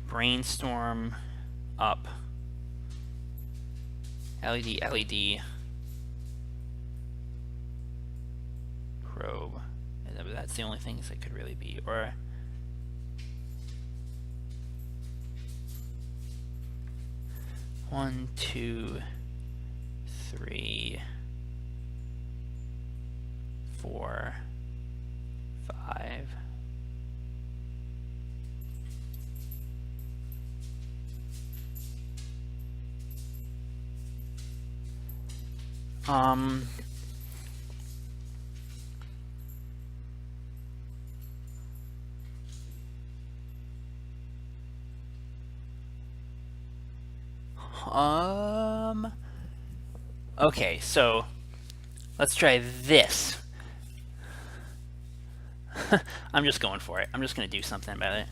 Brainstorm up. LED. Probe. That's the only things that could really be. Or... One, two, three, 4, 5. Okay, so let's try this. I'm just going for it. I'm just going to do something about it.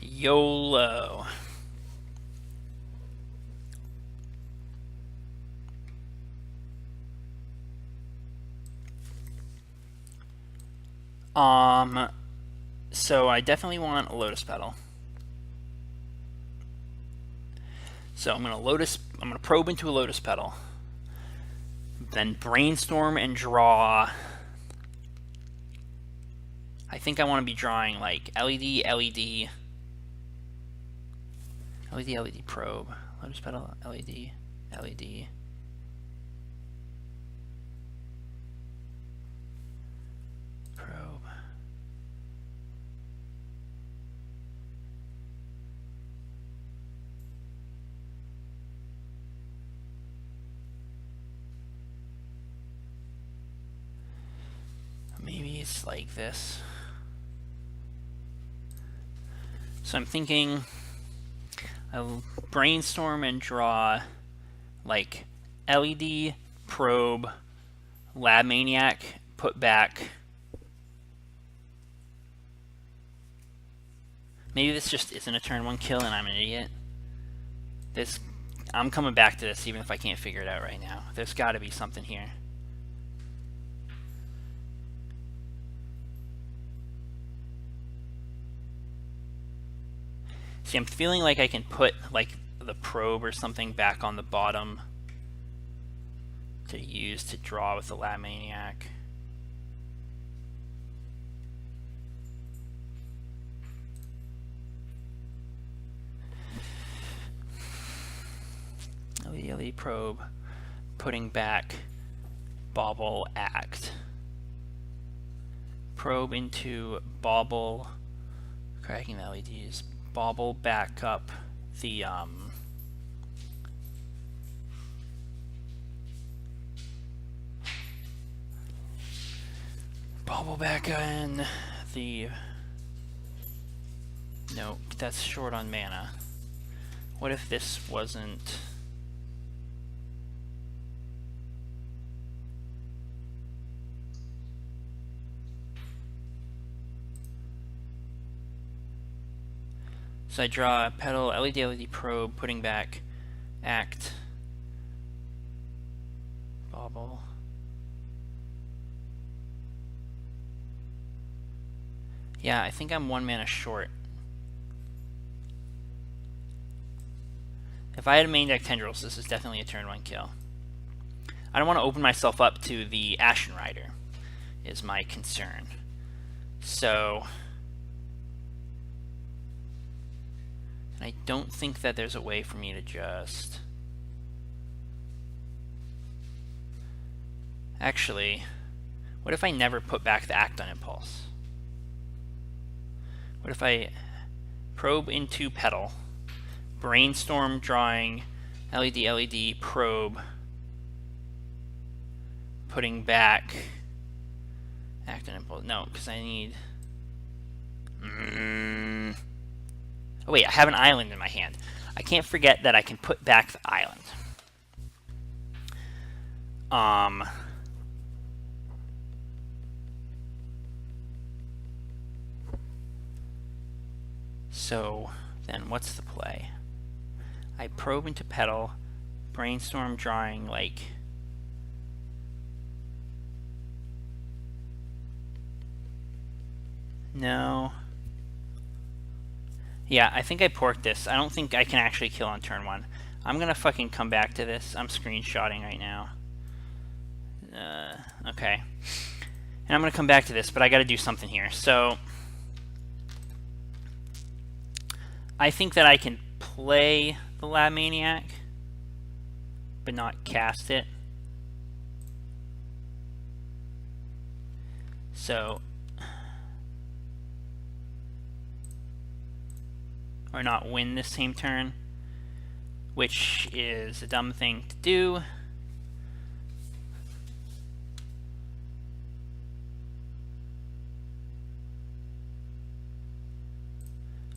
YOLO. So I definitely want a Lotus Petal. So I'm gonna probe into a Lotus Petal. Then brainstorm and draw. I think I want to be drawing like LED, LED, LED, LED probe, Lotus Petal, LED, LED. Probe. Maybe it's like this. So I'm thinking I'll brainstorm and draw like LED, probe, Lab Maniac, put back. Maybe this just isn't a turn 1 kill and I'm an idiot. I'm coming back to this even if I can't figure it out right now. There's got to be something here. See, I'm feeling like I can put like the probe or something back on the bottom to use to draw with the Lab Maniac. LED probe, putting back, bauble, act. Probe into bauble, cracking the LEDs, bauble back up the bauble back in the, no, that's short on mana. What if this wasn't, so I draw a petal, LED, LED probe, putting back, act, bauble. Yeah, I think I'm 1 mana short. If I had a main deck Tendrils, this is definitely a turn 1 kill. I don't want to open myself up to the Ashen Rider, is my concern. So I don't think that there's a way for me to just... Actually, what if I never put back the Act on Impulse? What if I probe into Petal, brainstorm drawing, LED, LED, probe, putting back Act on Impulse? No, because I need... Oh wait, I have an island in my hand. I can't forget that I can put back the island. So then what's the play? I probe into Petal, brainstorm drawing like... No. Yeah, I think I porked this. I don't think I can actually kill on turn 1. I'm gonna fucking come back to this. I'm screenshotting right now. Okay. And I'm gonna come back to this, but I gotta do something here. So I think that I can play the Lab Maniac, but not cast it. So, or not win this same turn, which is a dumb thing to do.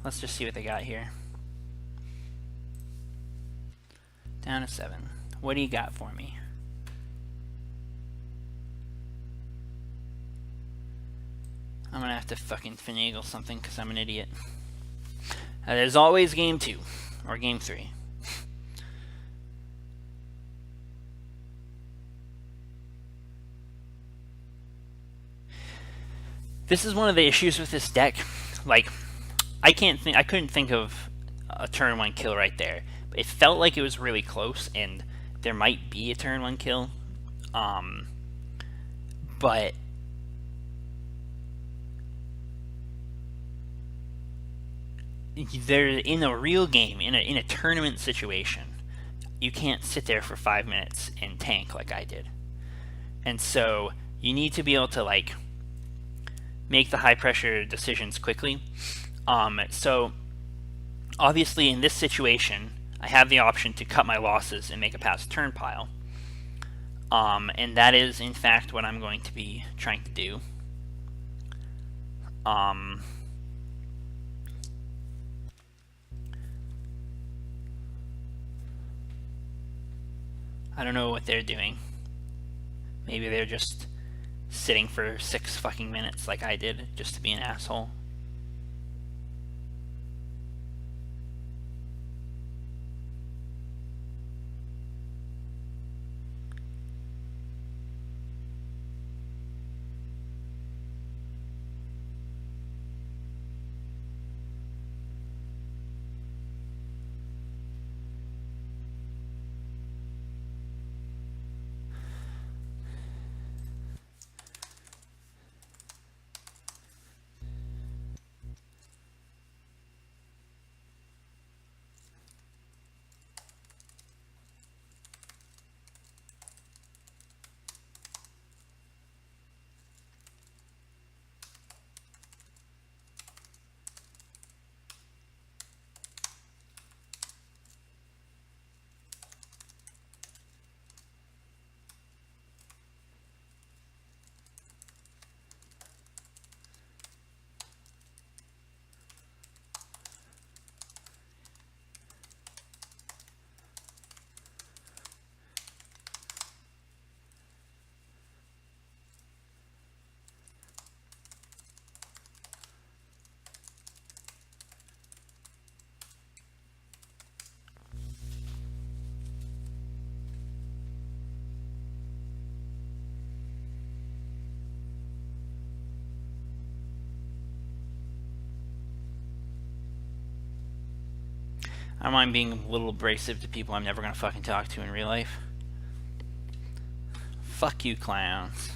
Let's just see what they got here. Down to 7. What do you got for me? I'm gonna have to fucking finagle something because I'm an idiot. There's always game 2 or game 3. This is one of the issues with this deck. Like, I couldn't think of a turn 1 kill right there. It felt like it was really close, and there might be a turn 1 kill. But they're in a real game, in a tournament situation, you can't sit there for 5 minutes and tank like I did. And so you need to be able to like make the high pressure decisions quickly. So obviously in this situation, I have the option to cut my losses and make a pass turn pile. And that is in fact what I'm going to be trying to do. I don't know what they're doing. Maybe they're just sitting for 6 fucking minutes like I did just to be an asshole. I don't mind being a little abrasive to people I'm never gonna fucking talk to in real life. Fuck you, clowns.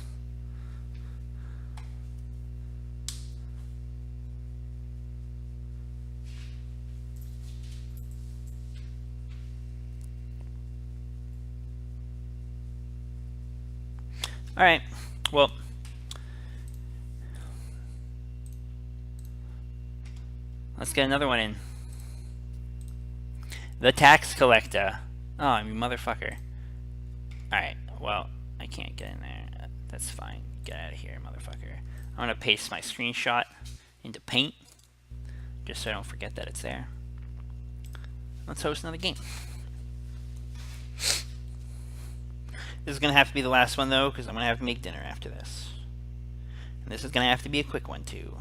Alright, well, let's get another one in. The tax collector. Oh, you motherfucker. Alright, well, I can't get in there. That's fine. Get out of here, motherfucker. I'm gonna paste my screenshot into Paint, just so I don't forget that it's there. Let's host another game. This is gonna have to be the last one though, because I'm gonna have to make dinner after this. And this is gonna have to be a quick one too.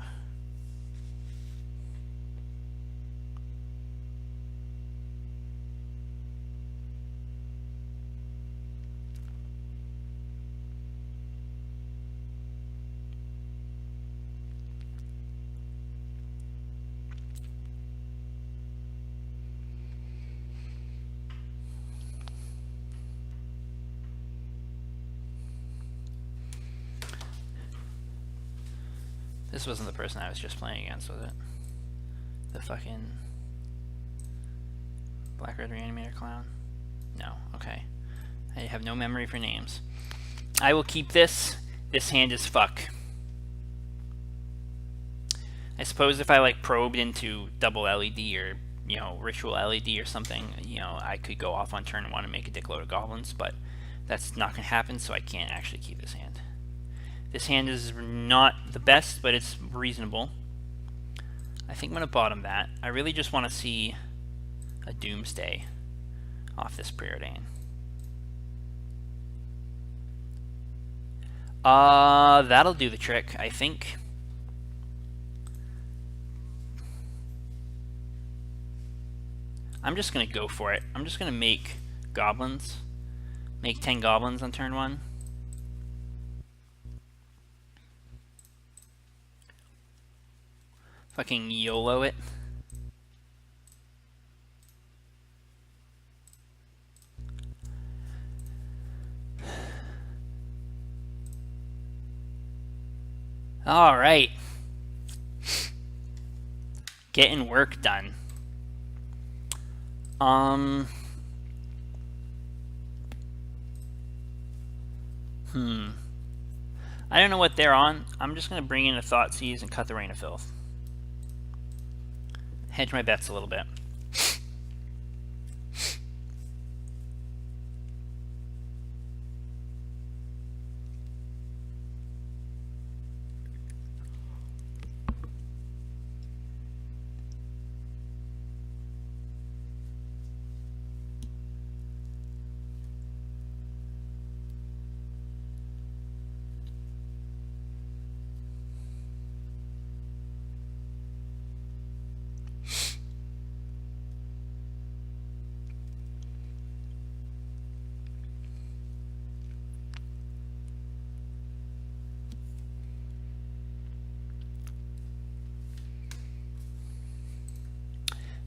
This wasn't the person I was just playing against, was it? The fucking Black Red Reanimator clown? No, okay. I have no memory for names. I will keep this. This hand is fuck. I suppose if I like probed into double LED or, you know, ritual LED or something, you know, I could go off on turn 1 and make a dickload of goblins, but that's not going to happen, so I can't actually keep this hand. This hand is not the best, but it's reasonable. I think I'm going to bottom that. I really just want to see a Doomsday off this Preordain. That'll do the trick, I think. I'm just going to go for it. I'm just going to make goblins. Make 10 goblins on turn 1. Fucking YOLO it. Alright. Getting work done. I don't know what they're on. I'm just going to bring in a Thoughtseize and cut the Rain of Filth. Hedge my bets a little bit.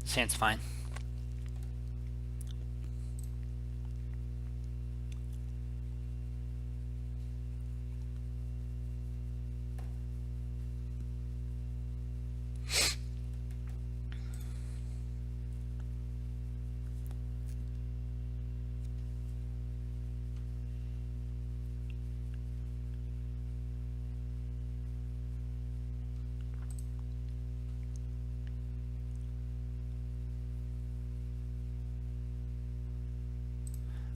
Sounds fine.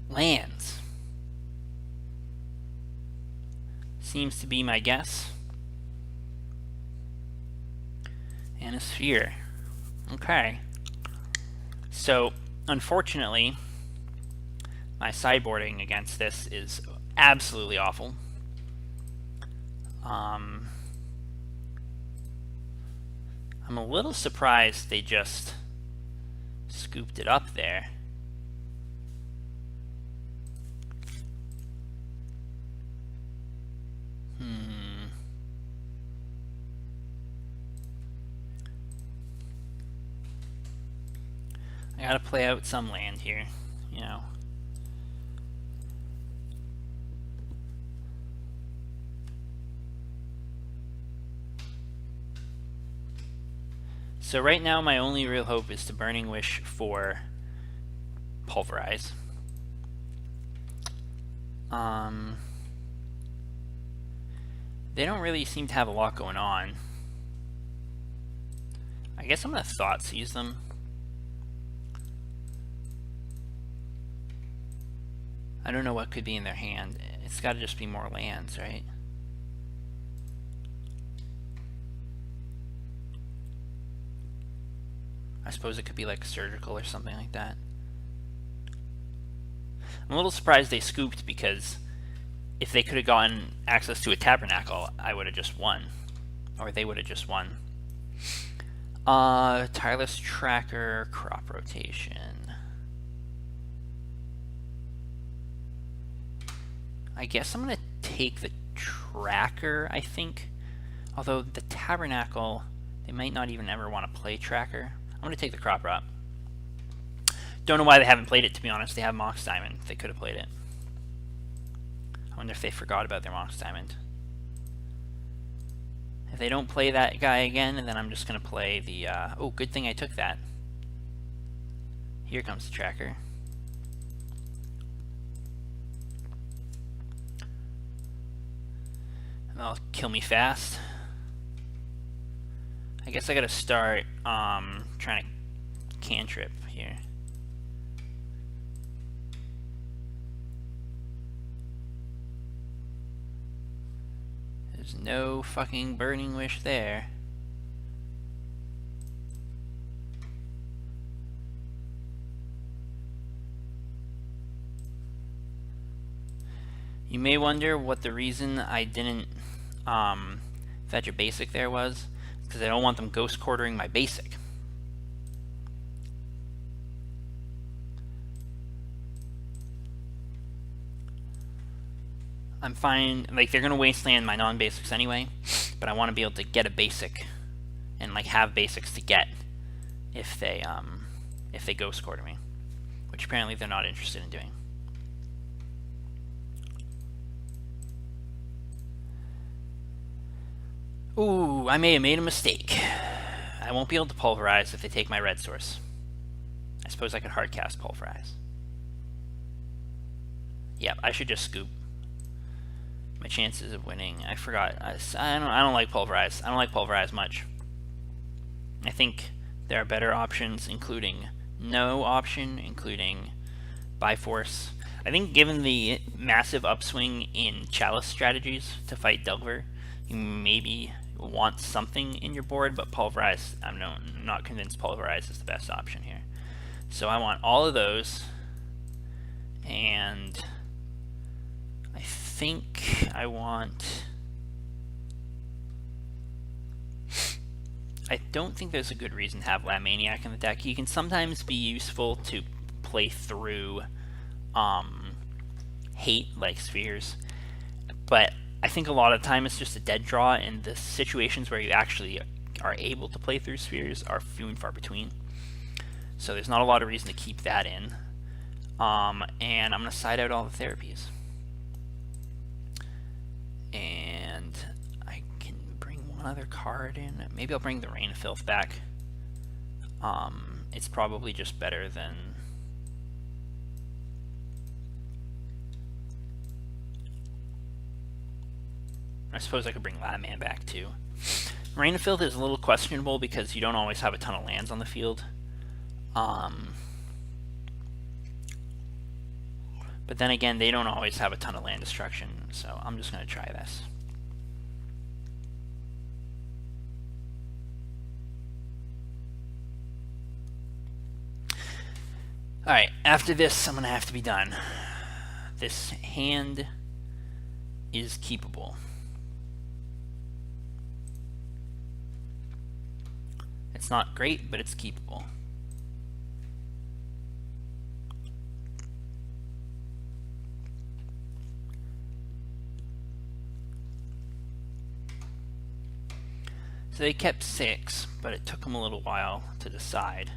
Lands. Seems to be my guess. And a sphere. Okay. So, unfortunately, my sideboarding against this is absolutely awful. I'm a little surprised they just scooped it up there. I gotta play out some land here, you know. So right now my only real hope is to Burning Wish for Pulverize. They don't really seem to have a lot going on. I guess I'm gonna Thoughtseize them. I don't know what could be in their hand. It's gotta just be more lands, right? I suppose it could be like Surgical or something like that. I'm a little surprised they scooped, because if they could have gotten access to a Tabernacle, I would have just won. Or they would have just won. Tireless Tracker, Crop Rotation. I guess I'm going to take the Tracker, I think. Although the Tabernacle, they might not even ever want to play Tracker. I'm going to take the Crop Rot. Don't know why they haven't played it, to be honest. They have Mox Diamond. They could have played it. I wonder if they forgot about their Mox Diamond. If they don't play that guy again, then I'm just going to play the... oh, good thing I took that. Here comes the Tracker. That'll kill me fast. I guess I gotta start trying to cantrip here. There's no fucking Burning Wish there. You may wonder what the reason I didn't fetch a basic there was, because I don't want them ghost quartering my basic. I'm fine. Like, they're gonna wasteland my non-basics anyway, but I want to be able to get a basic and like have basics to get if they ghost quarter me, which apparently they're not interested in doing. Ooh, I may have made a mistake. I won't be able to pulverize if they take my red source. I suppose I could hardcast pulverize. Yep, I should just scoop. My chances of winning, I forgot. I don't like pulverize. I don't like pulverize much. I think there are better options, including no option, including Biforce. I think given the massive upswing in Chalice strategies to fight Delver, you maybe want something in your board, but pulverize, I'm not convinced pulverize is the best option here. So I want all of those, and I think I want... I don't think there's a good reason to have Lab Maniac in the deck. He can sometimes be useful to play through hate like spheres, but I think a lot of the time it's just a dead draw, and the situations where you actually are able to play through spheres are few and far between. So there's not a lot of reason to keep that in. And I'm going to side out all the therapies. And I can bring one other card in. Maybe I'll bring the Rain of Filth back. It's probably just better than... I suppose I could bring Ladman back too. Rain of Filth is a little questionable because you don't always have a ton of lands on the field. But then again, they don't always have a ton of land destruction, so I'm just going to try this. Alright, after this, I'm going to have to be done. This hand is keepable. It's not great, but it's keepable. So they kept 6, but it took them a little while to decide.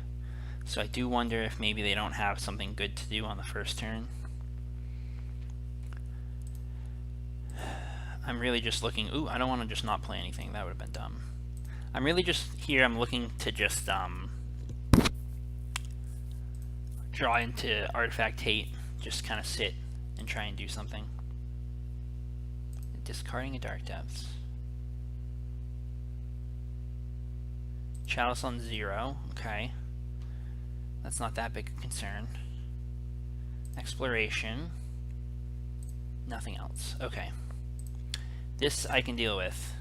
So I do wonder if maybe they don't have something good to do on the first turn. I'm really just looking... Ooh, I don't want to just not play anything. That would have been dumb. I'm really just here, I'm looking to just draw into Artifact Hate, just kind of sit and try and do something. Discarding a Dark Depths. Chalice on 0, okay. That's not that big a concern. Exploration. Nothing else, okay. This I can deal with.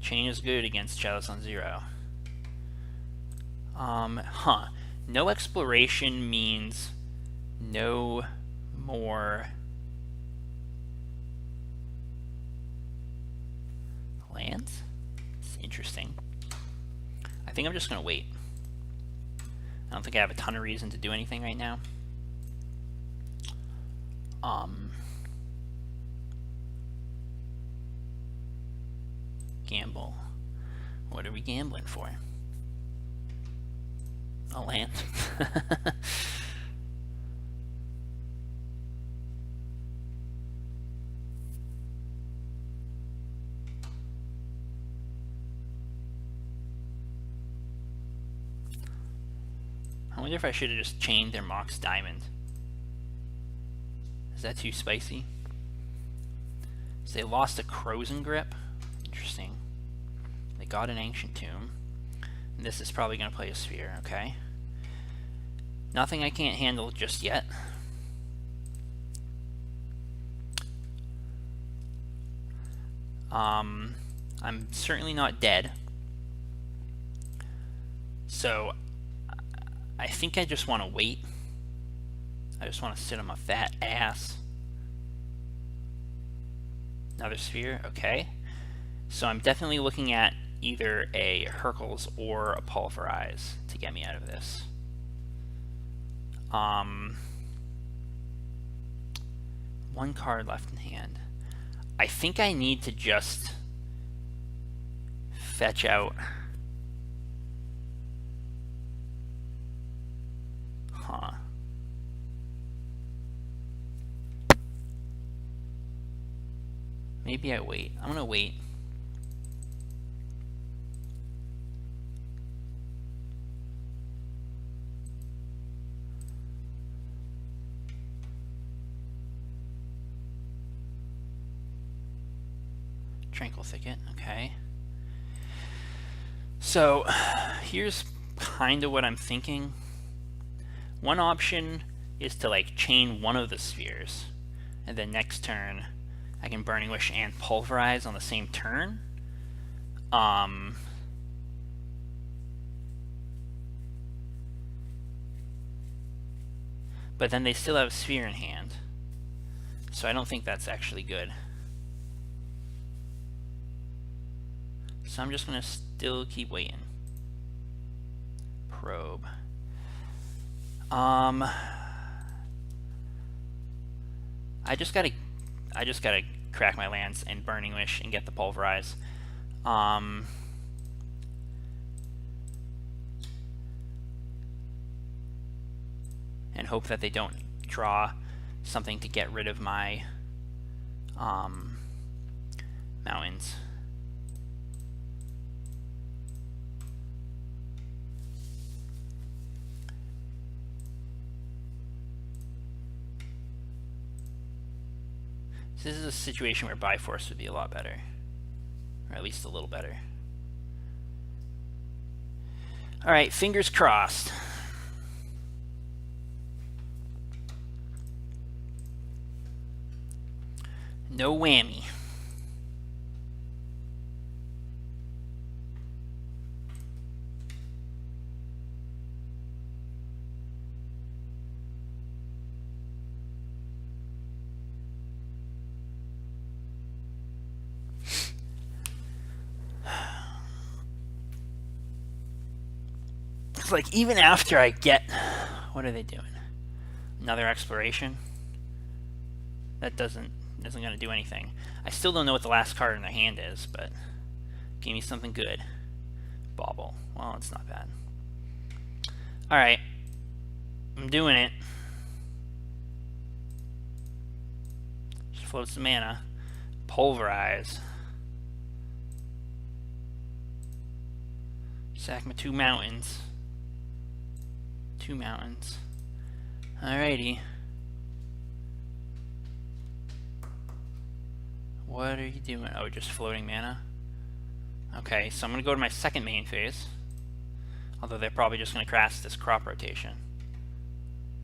Chain is good against Chalice on 0. No exploration means no more lands? It's interesting. I think I'm just going to wait. I don't think I have a ton of reason to do anything right now. Gamble. What are we gambling for? A land. I wonder if I should have just chained their Mox Diamond. Is that too spicy? So they lost a Crozen Grip. Interesting. They got an Ancient Tomb. And this is probably going to play a Sphere, okay. Nothing I can't handle just yet. I'm certainly not dead. So I think I just want to wait. I just want to sit on my fat ass. Another Sphere, okay. So I'm definitely looking at either a Hurkyl's or a Pulverize to get me out of this. 1 card left in hand. I think I need to just fetch out. Huh. Maybe I wait. I'm gonna wait. Tranquil Thicket, okay. So here's kind of what I'm thinking. One option is to like chain one of the spheres, and then next turn I can Burning Wish and Pulverize on the same turn. But then they still have a sphere in hand, so I don't think that's actually good. So I'm just gonna still keep waiting. Probe. I just gotta crack my lands and Burning Wish and get the Pulverize. And hope that they don't draw something to get rid of my mountains. This is a situation where Bifrost would be a lot better, or at least a little better. Alright, fingers crossed. No whammy. It's like even after I get, what are they doing? Another exploration? That isn't gonna do anything. I still don't know what the last card in their hand is, but give me something good. Bauble. Well, it's not bad. Alright. I'm doing it. Just float some mana. Pulverize. Sack my 2 mountains. 2 mountains. Alrighty. What are you doing? Oh, just floating mana? Okay, so I'm going to go to my second main phase. Although they're probably just going to cast this crop rotation.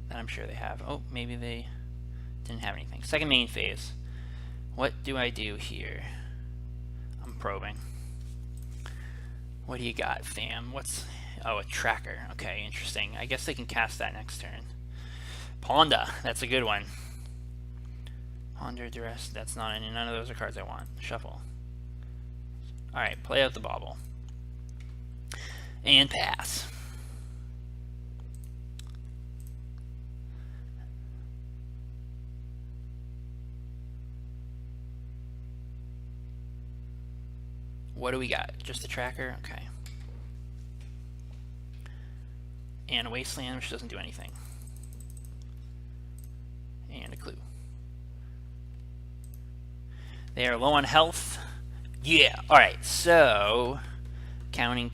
That I'm sure they have. Oh, maybe they didn't have anything. Second main phase. What do I do here? I'm probing. What do you got, fam? What's... Oh, a tracker. Okay, interesting. I guess they can cast that next turn. Ponda. That's a good one. Ponder, Duress. That's not any. None of those are cards I want. Shuffle. Alright, play out the bauble. And pass. What do we got? Just a tracker? Okay. And a wasteland, which doesn't do anything. And a clue. They are low on health. Yeah, alright, so counting.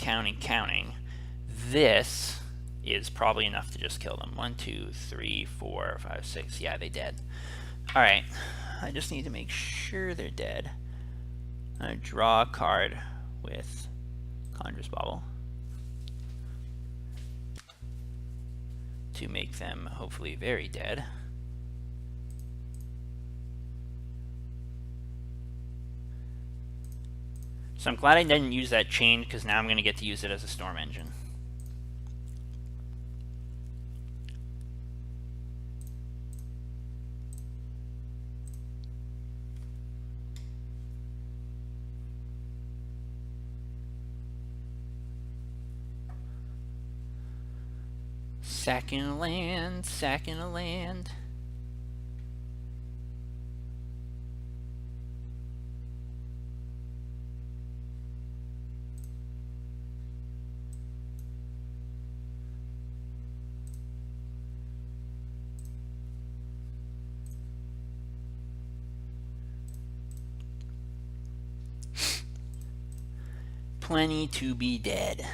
This is probably enough to just kill them. 1, 2, 3, 4, 5, 6. Yeah, they dead. Alright, I just need to make sure they're dead. I'm going to draw a card with Conjurer's Bauble to make them hopefully very dead. So I'm glad I didn't use that chain, because now I'm going to get to use it as a storm engine. Sacking a land, sacking a land. plenty to be dead.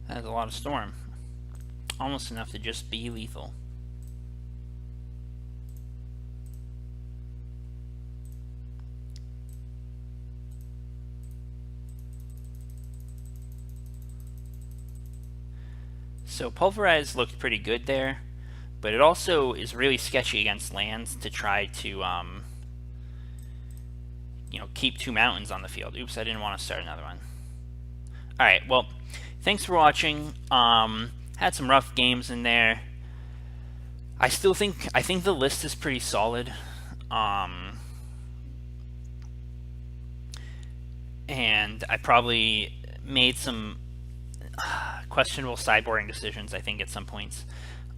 That's a lot of storm. Almost enough to just be lethal. So Pulverize looked pretty good there, but it also is really sketchy against lands to try to, keep 2 mountains on the field. Oops, I didn't want to start another one. Alright, well, thanks for watching. Had some rough games in there. I think the list is pretty solid. And I probably made some questionable sideboarding decisions, I think, at some points.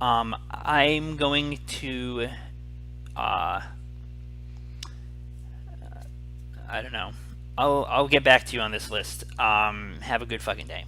I'm going to I don't know. I'll get back to you on this list. Have a good fucking day.